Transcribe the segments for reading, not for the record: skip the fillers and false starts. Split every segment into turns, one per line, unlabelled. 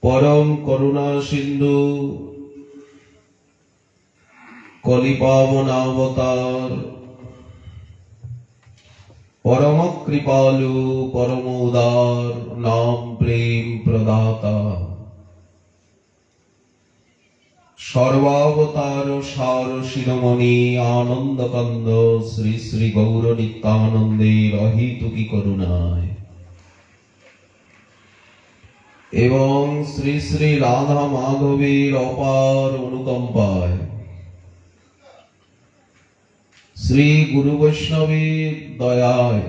परम करुणा सिंधु कलिपावनावतार परम कृपालु परम उदार नाम प्रेम प्रदाता सर्वावतार सार शिरोमणि आनंद कंद श्री श्री गौर नित्यानंदेर अहेतुकी करुणाय एवं श्री श्री राधा माधवेर अपार अनुकंपाय श्री गुरु वैष्णवेर दयाय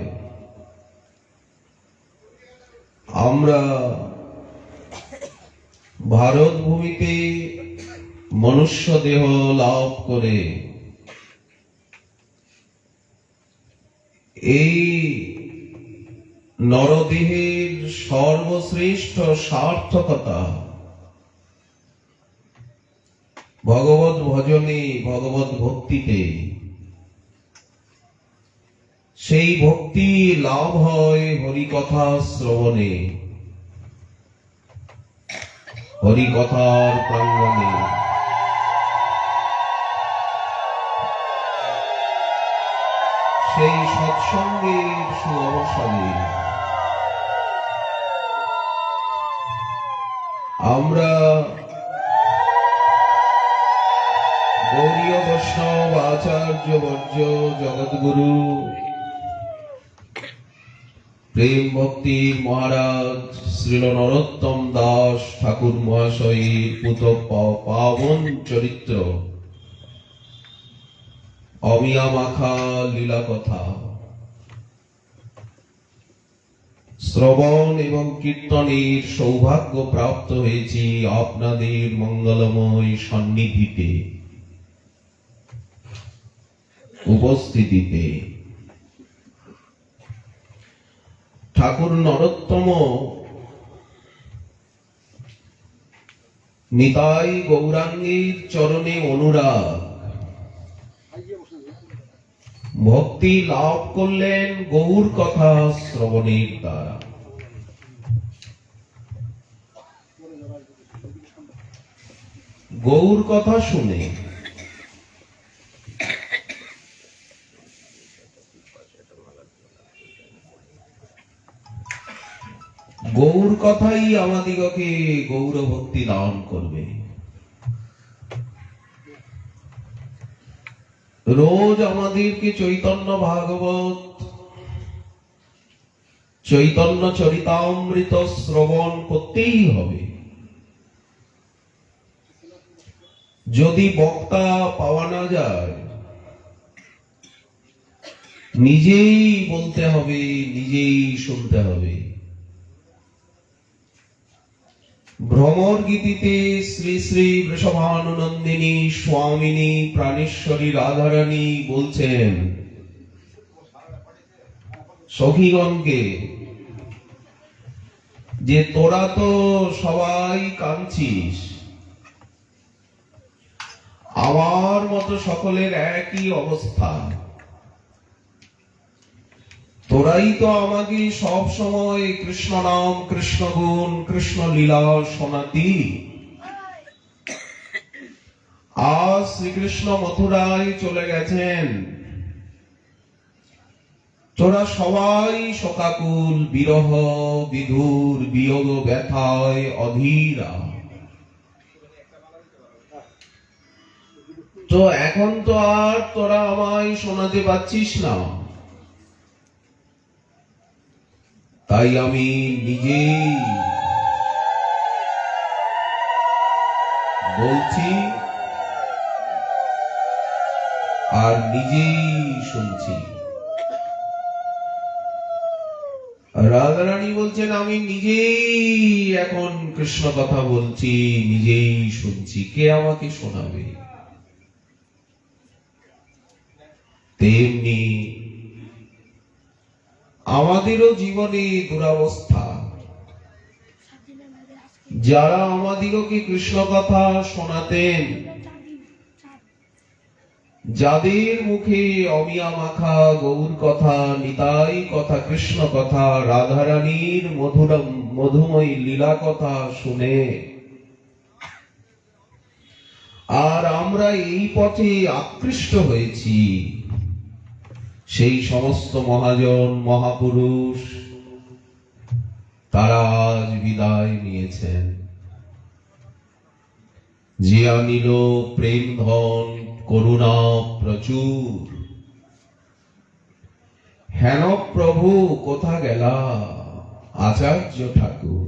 आम्रा भारत भूमिते मनुष्य देह लाभ करे नरदेहेर सर्वश्रेष्ठ सार्थकता भगवत भजने भगवत भक्तिते সেই ভক্তি লাভ হয় হরি কথা শ্রবণে হরি কথার প্রাঙ্গণে সেই সৎসঙ্গের সুঅবসরে আমরা গৌরীয় বৈষ্ণব আচার্য বর্য জগৎগুরু प्रेम भक्ति महाराज श्रील नरोत्तम दास ठाकुर महाशय पुत पावन चरित्र अमिया माखा लीला कथा श्रवण एवं कीर्तनेर सौभाग्य प्राप्त हয়েছে আপনাদের मंगलमय सन्निधिते उपस्थितिते ठाकुर नरोत्तम निताई गौरांगीर चरणे अनुराग भक्ति लाभ करलेन गौर कथा श्रवणेर द्वारा गौर कथा शुने गौर कथाई आमादिगके गौर भक्ति दान करबे रोज आमादेरके चैतन्य भागवत चैतन्य चरितामृत श्रवण करतेई हबे यदि बक्ता पावा ना जाय निजेई बोलते हबे निजेई सुनते हबे भ्रमर गीतिते श्री श्री वृषभानुनंदिनी स्वामिनी प्राणेश्वरी राधारानी बोलছেন সখীগণকে যে তোরা তো সবাই কাঁদছিস আমার মতো সকলের একই অবস্থা তোরাই তো আমাকে সব সময় কৃষ্ণ নাম কৃষ্ণ গুণ কৃষ্ণ লীলা শোনাতি আজ শ্রীকৃষ্ণ মথুরায় চলে গেছেন তোরা সবাই শোকাকুল বিরহ বিধুর বিয়োগ ব্যথায় অধীরা তো এখন তো আর তোরা আমায় শোনাতে পারছিস না তাই আমি নিজেই বলছি আর নিজেই শুনছি রাধারানী বলছেন আমি নিজেই এখন কৃষ্ণ কথা বলছি নিজেই শুনছি কে আমাকে শোনাবে তেমনি আমাদেরও জীবনে দুরবস্থা যারা আমাদিগকে কৃষ্ণ কথা শোনাতেন যাদের মুখে অমিয়া মাখা গৌর কথা নিতাই কথা কৃষ্ণ কথা রাধারানীর মধুময়ী লীলা কথা শুনে। আর আমরা এই পথে আকৃষ্ট হয়েছি। সেই সমস্ত মহাজন মহাপুরুষ তারা আজ বিদায় নিয়েছেন। যে আনিল প্রেম ধন করুণা প্রচুর, হেন প্রভু কোথা গেলা আচার্য ঠাকুর।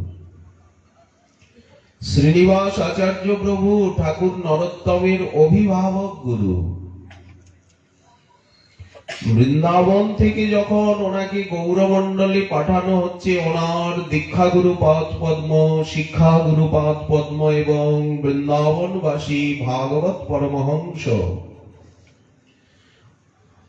শ্রীনিবাস আচার্য প্রভু ঠাকুর নরোত্তমের অভিভাবক গুরু। বৃন্দাবন থেকে যখন ওনাকে গৌরমণ্ডলে পাঠানো হচ্ছে, ওনার দীক্ষা গুরুপাদ পদ্ম, শিক্ষা গুরুপাদ পদ্ম এবং বৃন্দাবনবাসী ভাগবত পরমহংস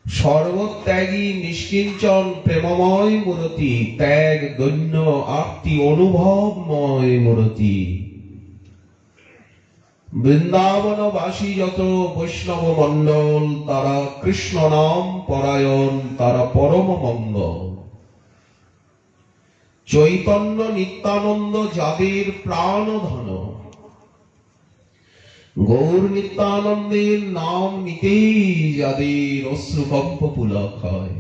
সর্বত্যাগী নিষ্কিঞ্চন প্রেমময় মূরতি, ত্যাগ দৈন্য আত্মি অনুভবময় মূরতি। বৃন্দাবনবাসী যত বৈষ্ণব মণ্ডল তারা কৃষ্ণ নাম পরায়ণ, তারা পরম মঙ্গল। চৈতন্য নিত্যানন্দ যাদের প্রাণধন, গৌর নিত্যানন্দের নাম নিতেই যাদের অশ্রুকম্প পুলক হয়,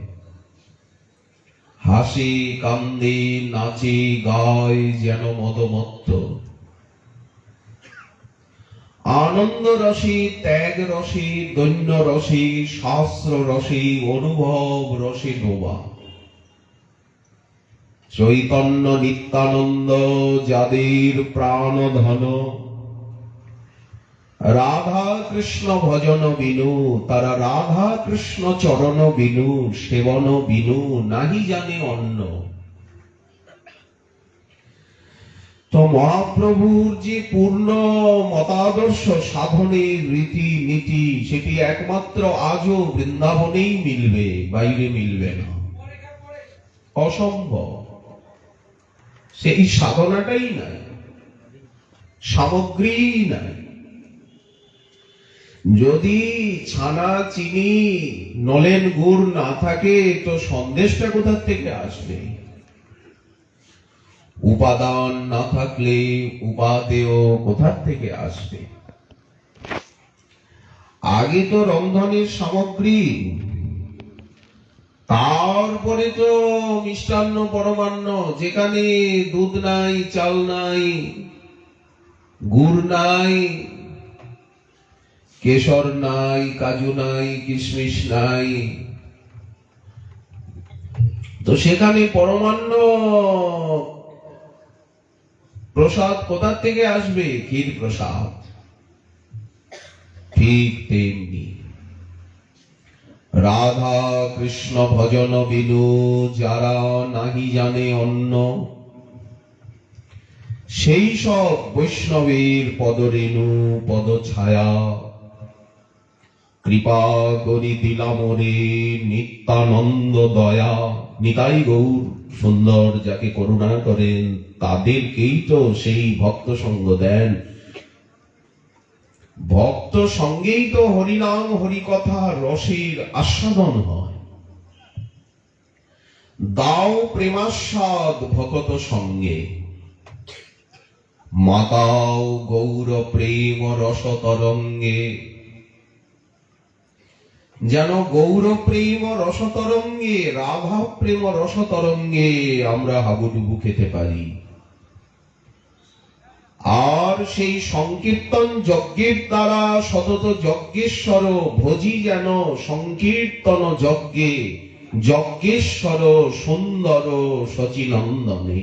হাসে কান্দে নাচে গায় যেন মদমত্ত। আনন্দ রসে, ত্যাগ রসে, দৈন্য রসে, শাস্ত্র রসে, অনুভব রসে ডোবা। চৈতন্য নিত্যানন্দ যাদের প্রাণধন, রাধা কৃষ্ণ ভজন বিনু, তারা রাধা কৃষ্ণ চরণ বিনু, সেবন বিনু নাহি জানে অন্য। তো মহাপ্রভুর যে পূর্ণ মতাদর্শ সাধনের রীতি নীতি, সেটি একমাত্র আজও বৃন্দাবনেই মিলবে, বাইরে মিলবে না, অসম্ভব। সেই সাধনাটাই নাই, সামগ্রী নাই। যদি ছানা চিনি নলেন গুড় না থাকে তো সন্দেশটা কোথা থেকে আসবে? উপাদান না থাকলে উপাদেয় কোথা থেকে আসবে? আগে তো রন্ধনের সামগ্রী, তারপরে তো মিষ্টান্ন পরমান্ন। যেখানে দুধ নাই, চাল নাই, গুড় নাই, কেশর নাই, কাজু নাই, কিশমিশ নাই, তো সেখানে পরমান্ন প্রসাদ কোথা থেকে আসবে? ক্ষীর প্রসাদ। ঠিক তেমনি রাধা কৃষ্ণ ভজন বিনু যারা নাহি জানে অন্য, সেই সব বৈষ্ণবের পদরেণু পদ ছায়া কৃপা করি দিলাম রে নিত্যানন্দ দয়া। নিতাই গৌর সুন্দর যাকে করুণা করেন তাদেরকেই তো সেই ভক্ত সঙ্গ দেন। ভক্ত সঙ্গেই তো হরিনাম হরিকথা রসের আস্বাদন হয়। দাও প্রেমাস্বাদ ভকত সঙ্গে, মাতাও গৌর প্রেম রস তরঙ্গে। যেন গৌর প্রেম রস তরঙ্গে, রাধা প্রেম রস তরঙ্গে আমরা হাবুডুবু খেতে পারি। আর সেই সংকীর্তন যজ্ঞের দ্বারা সতত যজ্ঞেশ্বর ভোজি যেন সংকীর্তন যজ্ঞে যজ্ঞেশ্বর সুন্দর সচিনন্দনে।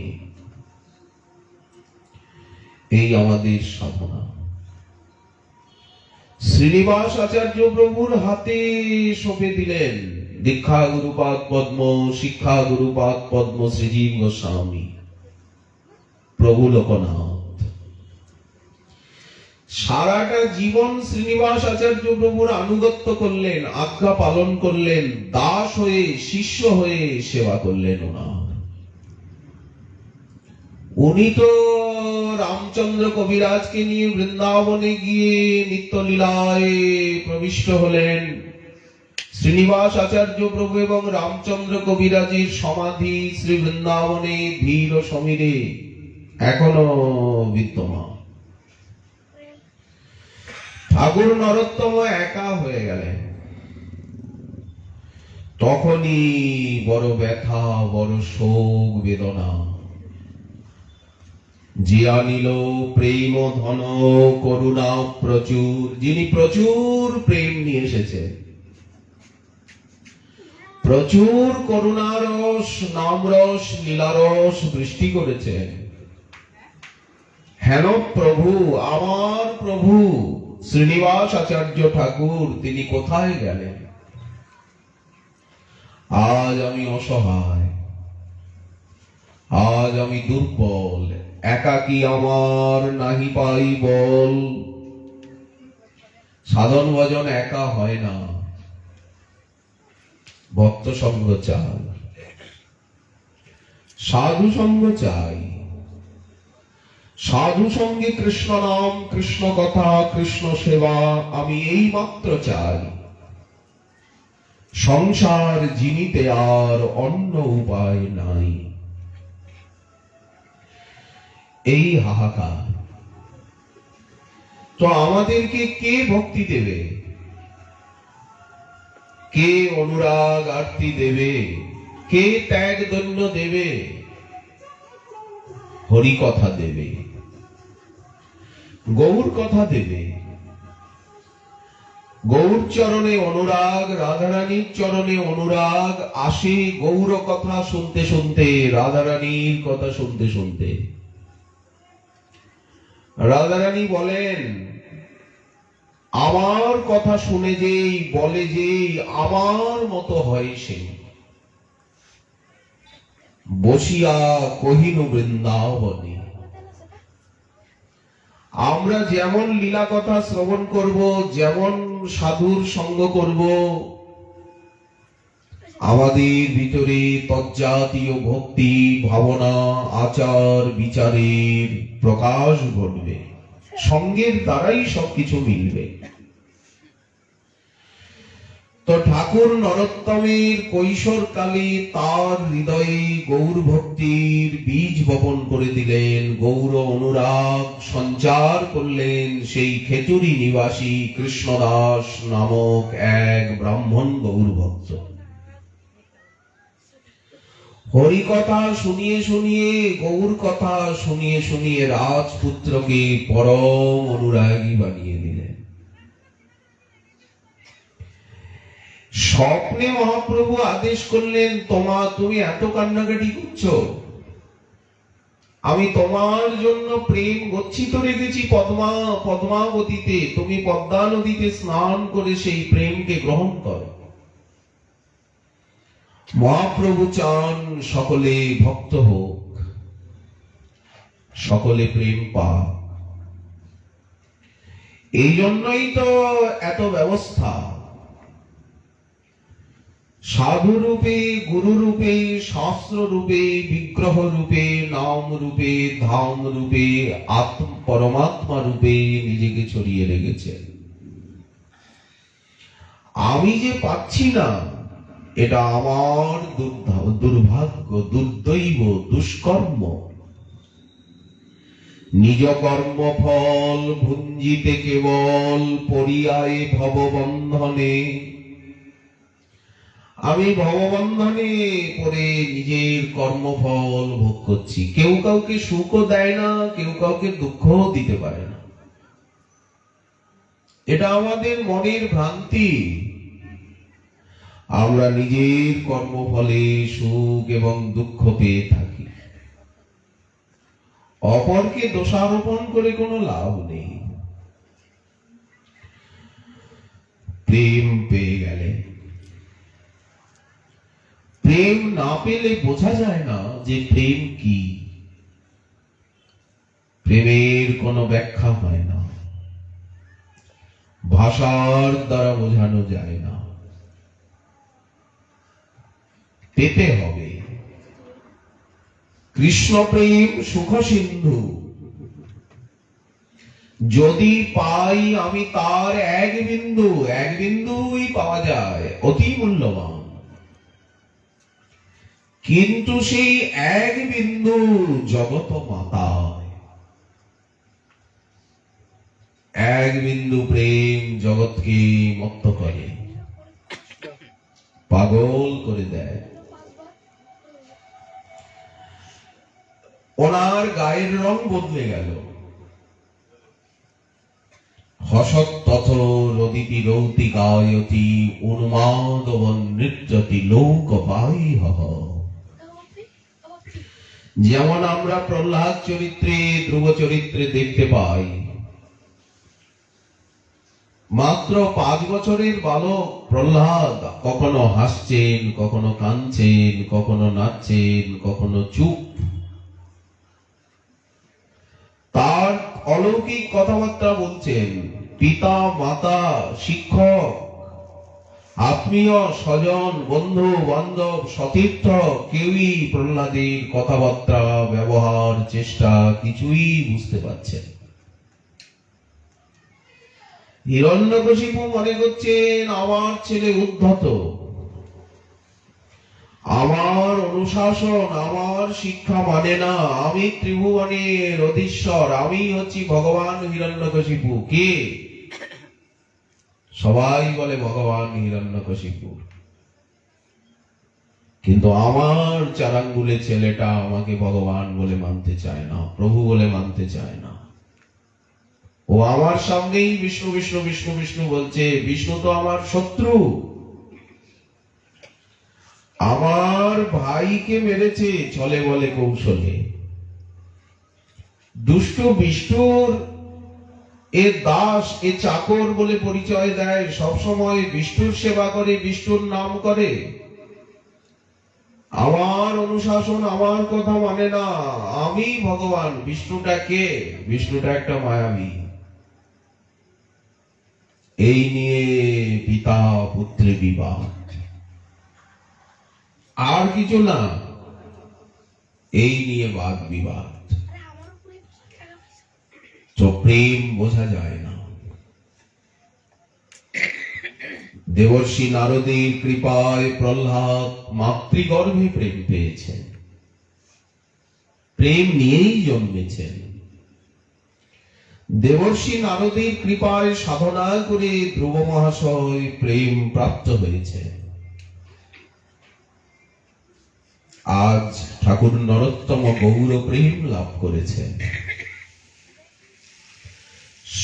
এই আমাদের সাধনা। শ্রীনিবাস আচার্য প্রভুর হাতে সঁপে দিলেন দীক্ষা গুরুপাদ পদ্ম, শিক্ষা গুরুপাদ পদ্ম শ্রীজীব গোস্বামী প্রভু লোকনাথ। সারাটা জীবন শ্রীনিবাস আচার্য প্রভুর আনুগত্য করলেন, আজ্ঞা পালন করলেন, দাস হয়ে শিষ্য হয়ে সেবা করলেন। উনি তো রামচন্দ্র কবিরাজকে নিয়ে বৃন্দাবনে গিয়ে নিত্যলীলায় প্রবিষ্ট হলেন। শ্রীনিবাস আচার্য প্রভু এবং রামচন্দ্র কবিরাজের সমাধি শ্রী বৃন্দাবনে ধীর সমীরে এখনো বিদ্যমান। ঠাকুর নরোত্তম একা হয়ে গেলেন। তখনই বড় ব্যথা, বড় শোক বেদনা। যে আনিল প্রেম ধন করুণা প্রচুর, যিনি প্রচুর প্রেম নিয়ে এসেছেন, প্রচুর করুণারস, নামরস, লীলারস বৃষ্টি করেছেন, হেন প্রভু, আমার প্রভু শ্রীনিবাস আচার্য ঠাকুর, তিনি কোথায় গেলেন? আজ আমি অসহায়, আজ আমি দুর্বল, একাকী আমার নাহি পাই বল। সাধন ভজন একা হয় না, ভক্ত সঙ্গ চাই, সাধু সঙ্গ চাই। সাধু সঙ্গে কৃষ্ণ নাম, কৃষ্ণ কথা, কৃষ্ণ সেবা, আমি এই মাত্র চাই। সংসার জিনিতে আর অন্য উপায় নাই। এই হাহাকার। তো আমাদেরকে কে ভক্তি দেবে, কে অনুরাগ আরতি দেবে, কে ত্যাগ দণ্ড দেবে? হরি কথা দেবে, গৌর কথা দেবে। গৌর চরণে অনুরাগ, রাধারানীর চরণে অনুরাগ আসে গৌর কথা শুনতে শুনতে, রাধারানীর কথা শুনতে শুনতে। রাধারানী বলেন, আমার কথা শুনে যেই বলে যেই আমার মতো হয় সে, বসিয়া কহিনু বৃন্দাবনে। আমরা যেমন লীলা কথা শ্রবণ করব, যেমন সাধুর সঙ্গ করব, আমাদের ভিতরে তজ্জাতীয় ভক্তি, ভাবনা, আচার বিচারের প্রকাশ ঘটবে। সঙ্গের দ্বারাই সবকিছু মিলবে। তো ঠাকুর নরোত্তমের কৈশোরকালে তার হৃদয়ে গৌর ভক্তির বীজ বপন করে দিলেন, গৌর অনুরাগ সঞ্চার করলেন সেই খেচুরি নিবাসী কৃষ্ণদাস নামক এক ব্রাহ্মণ গৌর ভক্ত। হরি কথা শুনিয়ে শুনিয়ে, গৌর কথা শুনিয়ে শুনিয়ে রাজপুত্রকে পরম অনুরাগী বানিয়ে দিলেন। স্বপ্নে মহাপ্রভু আদেশ করলেন, তুমি এত কান্নাকাটি করছো, আমি তোমার জন্য প্রেম গচ্ছিত রেখেছি পদ্মাবতীতে, তুমি পদ্মা নদীতে স্নান করে সেই প্রেমকে গ্রহণ করো। মহাপ্রভু চান সকলে ভক্ত হোক, সকলে প্রেম পাক। এই জন্যই তো এত ব্যবস্থা। সাধু রূপে, গুরু রূপে, শাস্ত্র রূপে, বিগ্রহ রূপে, নাম রূপে, ধাম রূপে, পরমাত্মা রূপে নিজেকে ছড়িয়ে রেখেছে। আমি যে পাচ্ছি না, এটা আমার দুর্ভাগ্য, দুর্দৈব, দুষ্কর্ম। নিজ কর্ম ফল ভুঞ্জিতে কেবল পরিয়ায় ভববন্ধনে। আমি ভববন্ধনে পড়ে নিজের কর্মফল ভোগ করছি। কেউ কাউকে সুখও দেয় না, কেউ কাউকে দুঃখও দিতে পারে না। এটা আমাদের মনের ভ্রান্তি। আমরা নিজের কর্মফলে সুখ এবং দুঃখ পেয়ে থাকি। অপরকে দোষারোপণ করে কোনো লাভ নেই। প্রেম পেয়ে গেলে, প্রেম না পেলে বোঝা যায় না যে প্রেম কি। প্রেমের কোনো ব্যাখ্যা হয় না, ভাষার দ্বারা বোঝানো যায় না। পেতে হবে। কৃষ্ণ প্রেম সুখ সিন্ধু, যদি পাই আমি তার এক বিন্দুই পাওয়া যায়, অতি মূল্যবান। কিন্তু সেই এক বিন্দু জগত মাতা। এক বিন্দু প্রেম জগৎকে মত্ত করে, পাগল করে দেয়। ওনার গায়ের রং বদলে গেল। হসৎ তথ রদিতি রৌতি গায়তি উন্মাদবন নৃত্যতি লোক বাহ্যঃ। যেমন আমরা প্রহ্লাদ চরিত্রে, ধ্রুব চরিত্রে দেখতে পাই, মাত্র 5 বছরের বালক প্রহ্লাদ কখনো হাসছেন, কখনো কাঁদছেন, কখনো নাচছেন, কখনো চুপ। তার অলৌকিক কথাবার্তা বলছেন। পিতা, মাতা, শিক্ষক, আত্মীয় স্বজন, বন্ধু বান্ধব, সতীর্থ কেউই প্রহ্লাদের কথাবার্তা, ব্যবহার, চেষ্টা কিছুই বুঝতে পারছেন। হিরণ্যকশিপু মনে করছেন আমার ছেলে উদ্ধত, আমার অনুশাসন, আমার শিক্ষা মানে না, আমি ত্রিভুবনের অধীশ্বর, আমি হচ্ছি ভগবান হিরণ্যকশিপু। কে? সবাই বলে ভগবান হিরণ্যকশিপু, কিন্তু আমার চারাঙ্গুলে ছেলেটা আমাকে ভগবান বলে মানতে চায় না, প্রভু বলে মানতে চায় না। ও আমার সামনেই বিষ্ণু বিষ্ণু বিষ্ণু বিষ্ণু বলছে। বিষ্ণু তো আমার শত্রু, আমার ভাইকে মেরেছে ছলে বলে কৌশলে। দুষ্ট বিষ্ণুর এ দাস, এ চাকর বলে পরিচয় দেয়, সবসময় বিষ্ণুর সেবা করে, বিষ্ণুর নাম করে। আমার অনুশাসন, আমার কথা মানে না, আমি ভগবান। বিষ্ণুটা কে? বিষ্ণুটা একটা মায়াবী। এই নিয়ে পিতা পুত্রে বিবাদ, আর কিছু না। এই নিয়ে বাদ বিবাদ। তো প্রেম বোঝা যায় না। দেবর্ষি নারদের কৃপায় প্রহ্লাদ মাতৃগর্ভে প্রেম পেয়েছেন, প্রেম নিয়েই জন্মেছেন। দেবর্ষি নারদের কৃপায় সাধনা করে ধ্রুব মহাশয় প্রেম প্রাপ্ত হয়েছে। আজ ঠাকুর নরোত্তম গৌর প্রেম লাভ করেছেন।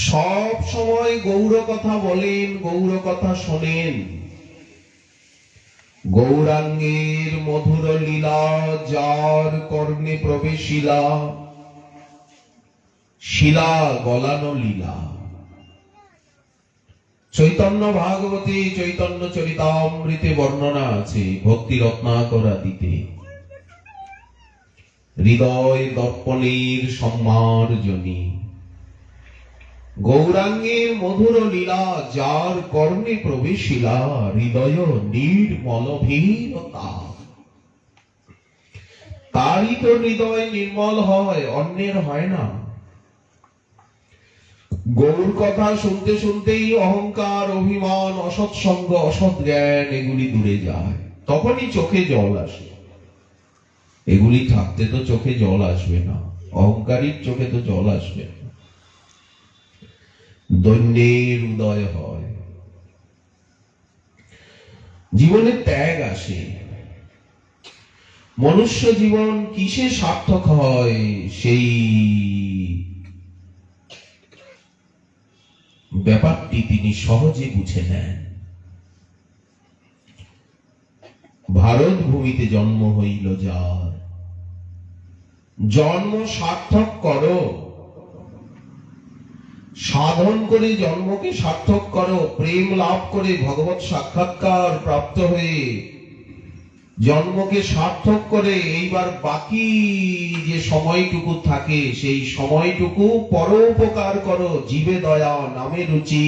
সব সময় গৌর কথা বলেন, গৌর কথা শোনেন। গৌরাঙ্গের মধুর লীলা যার কর্ণে প্রবেশিলা, শিলা গলানো লীলা। চৈতন্য ভাগবতে, চৈতন্য চরিতামৃতে বর্ণনা আছে। ভক্তি রত্নাকর আদিতে হৃদয় দর্পণের সম্মার্জনী গৌরাঙ্গের মধুর লীলা যার কর্ণে প্রবেশিলা, হৃদয় নির্মল ভীরতা। তারই তো হৃদয় নির্মল হয়, অন্যের হয় না। গৌর কথা শুনতে শুনতেই অহংকার, অভিমান, অসৎসঙ্গ, অসৎ জ্ঞান এগুলি দূরে যায়। তখনই চোখে জল আসে। এগুলি থাকতে তো চোখে জল আসবে না, অহংকারীর চোখে তো জল আসবে না। দৈন্যের উদয় হয়, জীবনে ত্যাগ আসে। মনুষ্য জীবন কিসে সার্থক হয় সেই ব্যাপারটি তিনি সহজে বুঝে নেন। ভারত ভূমিতে জন্ম হইল যার, জন্ম সার্থক করো, সাধন করে জন্মকে সার্থক করো। প্রেম লাভ করে ভগবত সাক্ষাৎকার প্রাপ্ত হয়ে জন্মকে সার্থক করে এইবার বাকি যে সময়টুকু থাকে সেই সময়টুকু পরোপকার করো। জীবে দয়া, নামে রুচি,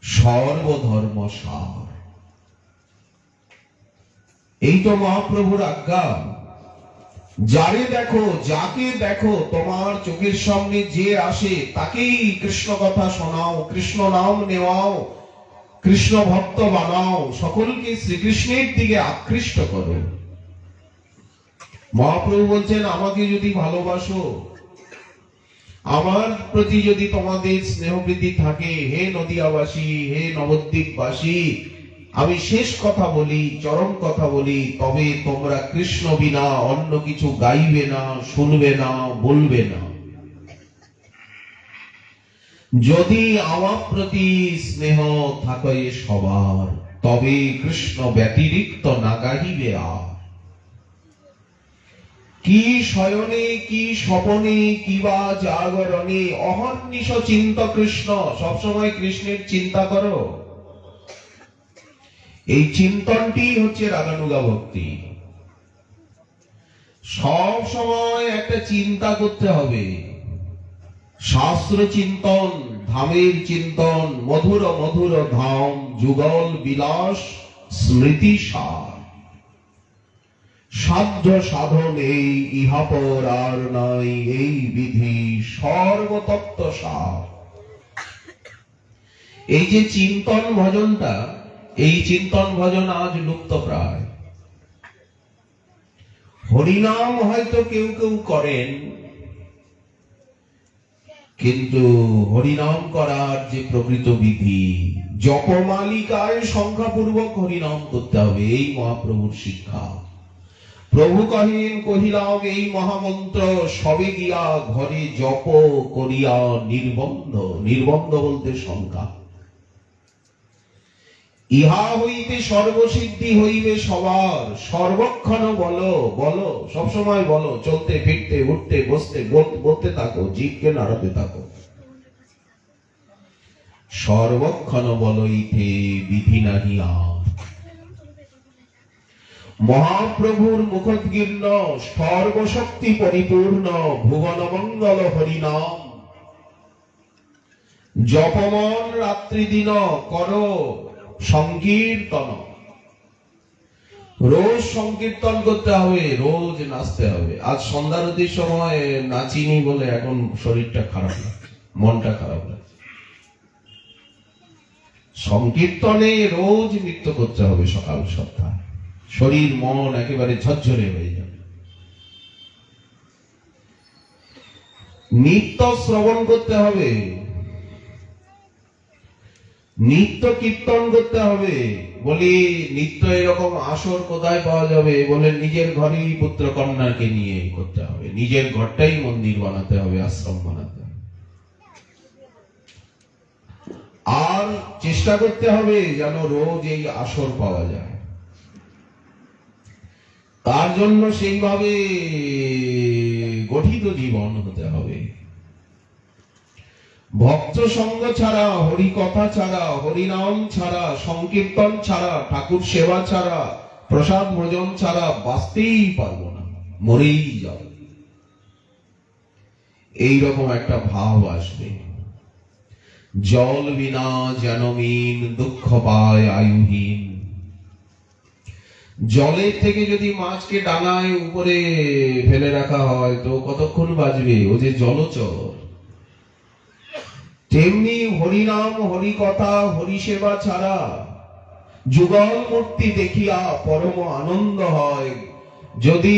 সর্বধর্ম সার। এই তো মহাপ্রভুর আজ্ঞা। যারে দেখো, যাকে দেখো, তোমার চোখের সামনে যে আসে তাকেই কৃষ্ণ কথা শোনাও, কৃষ্ণ নাম নেওয়াও, কৃষ্ণ ভক্ত বানাও, সকলকে শ্রীকৃষ্ণের দিকে আকৃষ্ট করো। মহাপ্রভু বলছেন আমাকে যদি ভালোবাসো আমার প্রতি যদি তোমাদের স্নেহপ্রীতি থাকে, হে নদিয়াবাসী, হে নবদ্বীপবাসী, আমি শেষ কথা বলি, চরম কথা বলি, তবে তোমরা কৃষ্ণ বিনা অন্য কিছু গাইবে না, শুনবে না, বলবে না। যদি আমার প্রতি স্নেহ থাকে সবার, তবে কৃষ্ণ ব্যতিরিক্ত না গাহিবে আর। কি শয়নে, কি স্বপনে, কি বা জাগরণে, অহর্নিশ চিন্ত কৃষ্ণ। সবসময় কৃষ্ণের চিন্তা করো। এই চিন্তনটি হচ্ছে রাগানুগা ভক্তি। সব সময় একটা চিন্তা করতে হবে, শাস্ত্র চিন্তন, ধামের চিন্তন, মধুর মধুর ধাম, যুগল বিলাস, স্মৃতি সার। সাধ্য সাধন এই, ইহাপর আর নাই এই বিধি, সর্বতত্ত্ব সার। এই যে চিন্তন ভজনটা, এই চিন্তন ভজন আজ লুপ্ত প্রায়। হরিনাম হয়তো কেউ কেউ করেন, কিন্তু হরিনাম করার যে প্রকৃত বিধি, জপমালিকায় সংখ্যাপূর্বক হরিনাম করতে হবে, এই মহাপ্রভুর শিক্ষা। প্রভু কহেন, কহিলাম এই মহামন্ত্র, সবে গিয়া ঘরে জপ করিয়া নির্বন্ধ। নির্বন্ধ বলতে সংখ্যা। ইহা হইতে সর্বসিদ্ধি হইবে সবার, সর্বক্ষণ বলো বলো, সবসময় বলো, চলতে ফিরতে উঠতে বসতে বলতে থাকো, জীবকে নাড়াতে থাকো। সর্বক্ষণ বলইতে বিধি নাহি আর। মহাপ্রভুর মুখোদ্গীর্ণ, সর্বশক্তি পরিপূর্ণ, ভুবন মঙ্গল হরিনাম। জপমন রাত্রি দিন করো সংকীর্তন। রোজ সংকীর্তন করতে হবে, রোজ নাচতে হবে। আজ সন্ধ্যারতির সময় নাচিনি বলে এখন শরীরটা খারাপ লাগছে, মনটা খারাপ লাগছে। সংকীর্তনে রোজ নৃত্য করতে হবে, সকাল সন্ধ্যা। শরীর মন একেবারে ঝরঝরে হয়ে যাবে। নিত্য শ্রবণ করতে হবে, নিত্য কীর্তন করতে হবে। বলি নিত্য এরকম আসর কোথায় পাওয়া যাবে? বলে নিজের ঘরেই পুত্র কন্যাকে নিয়ে করতে হবে, নিজের ঘরটাই মন্দির বানাতে হবে, আশ্রম বানাতে হবে। আর চেষ্টা করতে হবে যেন রোজ এই আসর পাওয়া যায়। তার জন্য সেইভাবে গঠিত জীবন হতে হবে। ভক্ত সঙ্গ ছাড়া, হরি কথা ছাড়া, হরিনাম ছাড়া, সংকীর্তন ছাড়া, ঠাকুর সেবা ছাড়া, প্রসাদ ভোজন ছাড়া বাঁচতেই পারবো না, মরেই যাব। এইরকম একটা ভাব আসবে। জল বিনা যেন মিন, দুঃখ পায় আয়ুহীন। জলের থেকে যদি মাছকে ডাঙায় উপরে ফেলে রাখা হয় তো কতক্ষণ বাঁচবে? ও যে জলচর। তেমনি হরিনাম, হরি কথা, হরি সেবা ছাড়া যুগল মূর্তি দেখিয়া পরম আনন্দ হয়। যদি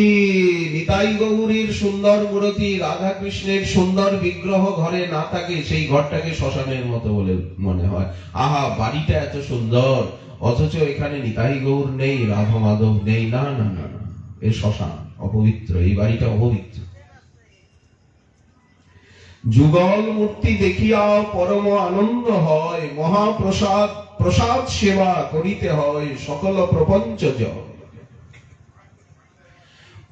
নিতাই গৌরীর সুন্দর মূর্তি, রাধা কৃষ্ণের সুন্দর বিগ্রহ ঘরে না থাকে, সেই ঘরটাকে শ্মশানের মতো বলে মনে হয়। আহা, বাড়িটা এত সুন্দর, অথচ এখানে নিতাই গৌর নেই, রাধা মাধব নেই। না না না না, এ শ্মশান, অপবিত্র, এই বাড়িটা অপবিত্র। যুগল মূর্তি দেখিয়া পরম আনন্দ হয়। মহাপ্রসাদ, প্রসাদ সেবা করিতে হয় সকল প্রপঞ্চ জয়।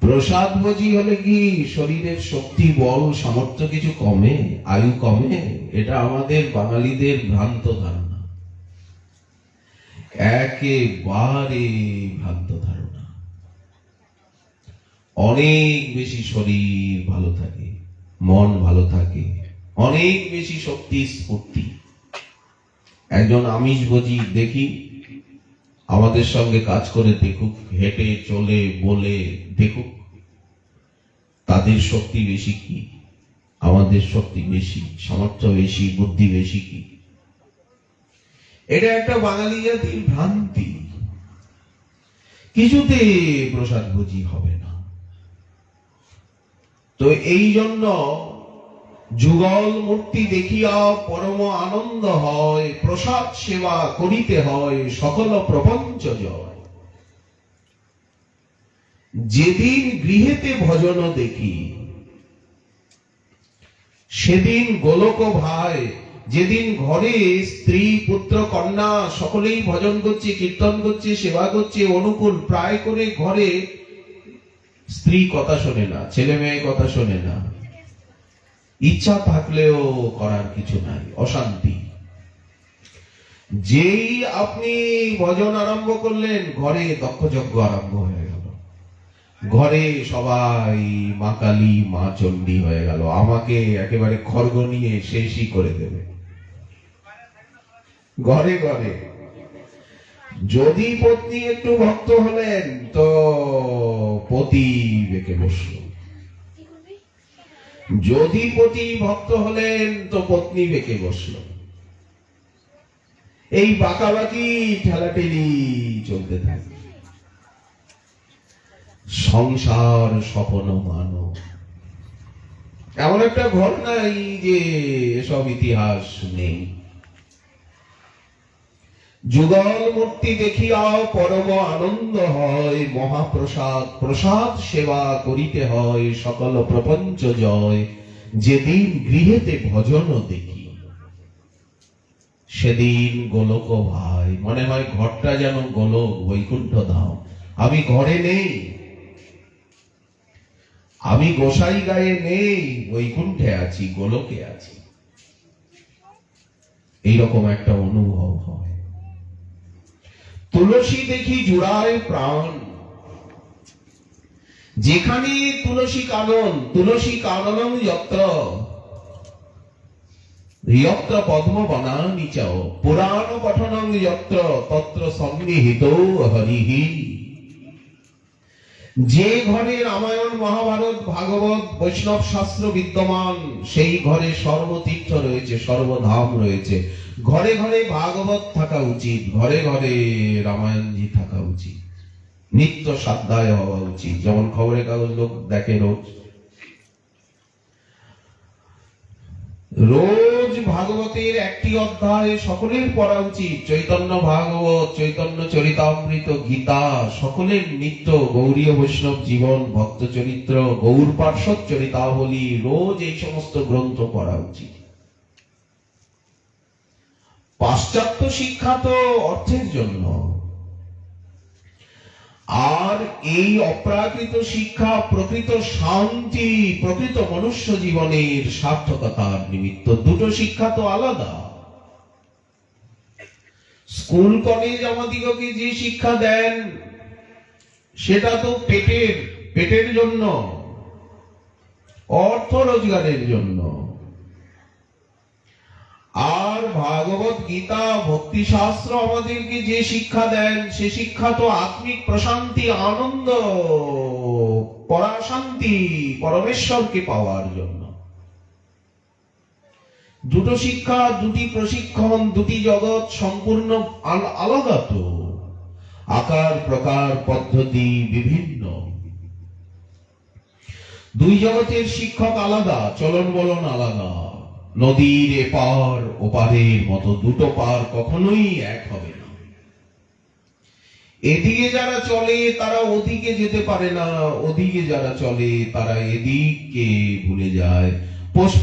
প্রসাদ ভোজি হলে কি শরীরের শক্তি, বল, সামর্থ্য কিছু কমে, আয়ু কমে? এটা আমাদের বাঙালিদের ভ্রান্ত ধারণা, একেবারে ভ্রান্ত ধারণা। অনেক বেশি শরীর ভালো থাকে, মন ভালো থাকে, অনেক বেশি শক্তি স্ফূর্তি। একজন আমিষ ভোজি দেখি, আমাদের সঙ্গে কাজ করে দেখুক, হেঁটে চলে বলে দেখুক, তাদের শক্তি বেশি কি আমাদের শক্তি বেশি, সামর্থ্য বেশি, বুদ্ধি বেশি কি? এটা একটা বাঙালি জাতির ভ্রান্তি। কিছুতে প্রসাদ ভোজি হবে না। তো এই জন্য যুগল মূর্তি দেখিয়া পরম আনন্দ হয়, প্রসাদ সেবা করিতে হয় সকল প্রপঞ্চ জয়। যেদিন গৃহেতে ভজন দেখি, সেদিন গোলক ভাই। যেদিন ঘরে স্ত্রী পুত্র কন্যা সকলেই ভজন করছে, কীর্তন করছে, সেবা করছে, অনুকূল প্রায় করে ঘরে স্ত্রী কথা শোনে না, ছেলে মেয়ে কথা শোনে না, ইচ্ছা থাকলেও করার কিছু নাই, অশান্তি। যেই আপনি ভজন আরম্ভ করলেন, ঘরে দক্ষযজ্ঞ আরম্ভ হয়ে গেল, ঘরে সবাই মা কালী মা চণ্ডী হয়ে গেল, আমাকে একেবারে খড়গ নিয়ে শেষই করে দেবে ঘরে ঘরে। যদি পত্নী একটু ভক্ত হলেন তো পতি বেঁকে বসল, যদি পতি ভক্ত হলেন তো পত্নী বেঁকে বসল। এই বাঁকাবাকি ঠেলাঠেলি চলতে থাকে। সংসার স্বপ্ন মানব, এমন একটা ঘর নাই যে এসব ইতিহাস নেই। যুগল মূর্তি দেখিয়া পরম আনন্দ হয়, মহাপ্রসাদ প্রসাদ সেবা করিতে হয় সকল প্রপঞ্চ জয়। যেদিন গৃহেতে ভজন দেখি, সেদিন গোলক ভাই। মনে হয় ঘরটা যেন গোলক, বৈকুণ্ঠ ধাম। আমি ঘরে নেই, আমি গোসাই গায়ে নেই, বৈকুণ্ঠে আছি, গোলকে আছি, এইরকম একটা অনুভব হয়। তুলসী দেখি জুড়ায় প্রাণ, যেখানে তুলসী কানন, তুলসী কাননং যত্র যত্র পদ্ম বনানি চ পুরাণ পঠনং যত্র তত্র সন্নিহিত হরিঃ। যে ঘরে রামায়ণ মহাভারত ভাগবত বৈষ্ণব শাস্ত্র বিদ্যমান, সেই ঘরে সর্বতীর্থ রয়েছে, সর্বধাম রয়েছে। ঘরে ঘরে ভাগবত থাকা উচিত, ঘরে ঘরে রামায়ণজি থাকা উচিত, নিত্য সাধ্যায় হওয়া উচিত। যেমন খবরের কাগজ লোক দেখে রোজ, রোজ ভাগবতের একটি অধ্যায় সকলের পড়া উচিত। চৈতন্য ভাগবত, চৈতন্য চরিতামৃত, গীতা সকলের নিত্য। গৌরীয় বৈষ্ণব জীবন, ভক্ত চরিত্র, গৌর পার্শ্বদ চরিতাবলী, রোজ এই সমস্ত গ্রন্থ পড়া উচিত। পাশ্চাত্য শিক্ষা তো অর্থের জন্য, আর এই অপ্রাকৃত শিক্ষা প্রকৃত শান্তি, প্রকৃত মনুষ্য জীবনের সার্থকতার নিমিত্ত। দুটো শিক্ষা তো আলাদা। স্কুল কলেজ আমাদিগকে যে শিক্ষা দেন, সেটা তো পেটের জন্য, অর্থ রোজগারের জন্য। আর ভাগবত গীতা ভক্তি শাস্ত্র আমাদেরকে যে শিক্ষা দেন, সে শিক্ষা তো আত্মিক প্রশান্তি, আনন্দ, পরাশান্তি, পরমেশ্বরকে পাওয়ার জন্য। দুটো শিক্ষা, দুটি প্রশিক্ষণ, দুটি জগৎ সম্পূর্ণ আলাদা তো। আকার প্রকার পদ্ধতি বিভিন্ন, দুই জগতের শিক্ষক আলাদা, চলন বলন আলাদা। নদীর এপার ওপারের মতো দুটো পার কখনোই এক হবে না। এদিকে যারা চলে তারা ওদিকে যেতে পারে না, ওদিকে যারা চলে তারা এদিকে ভুলে যায়।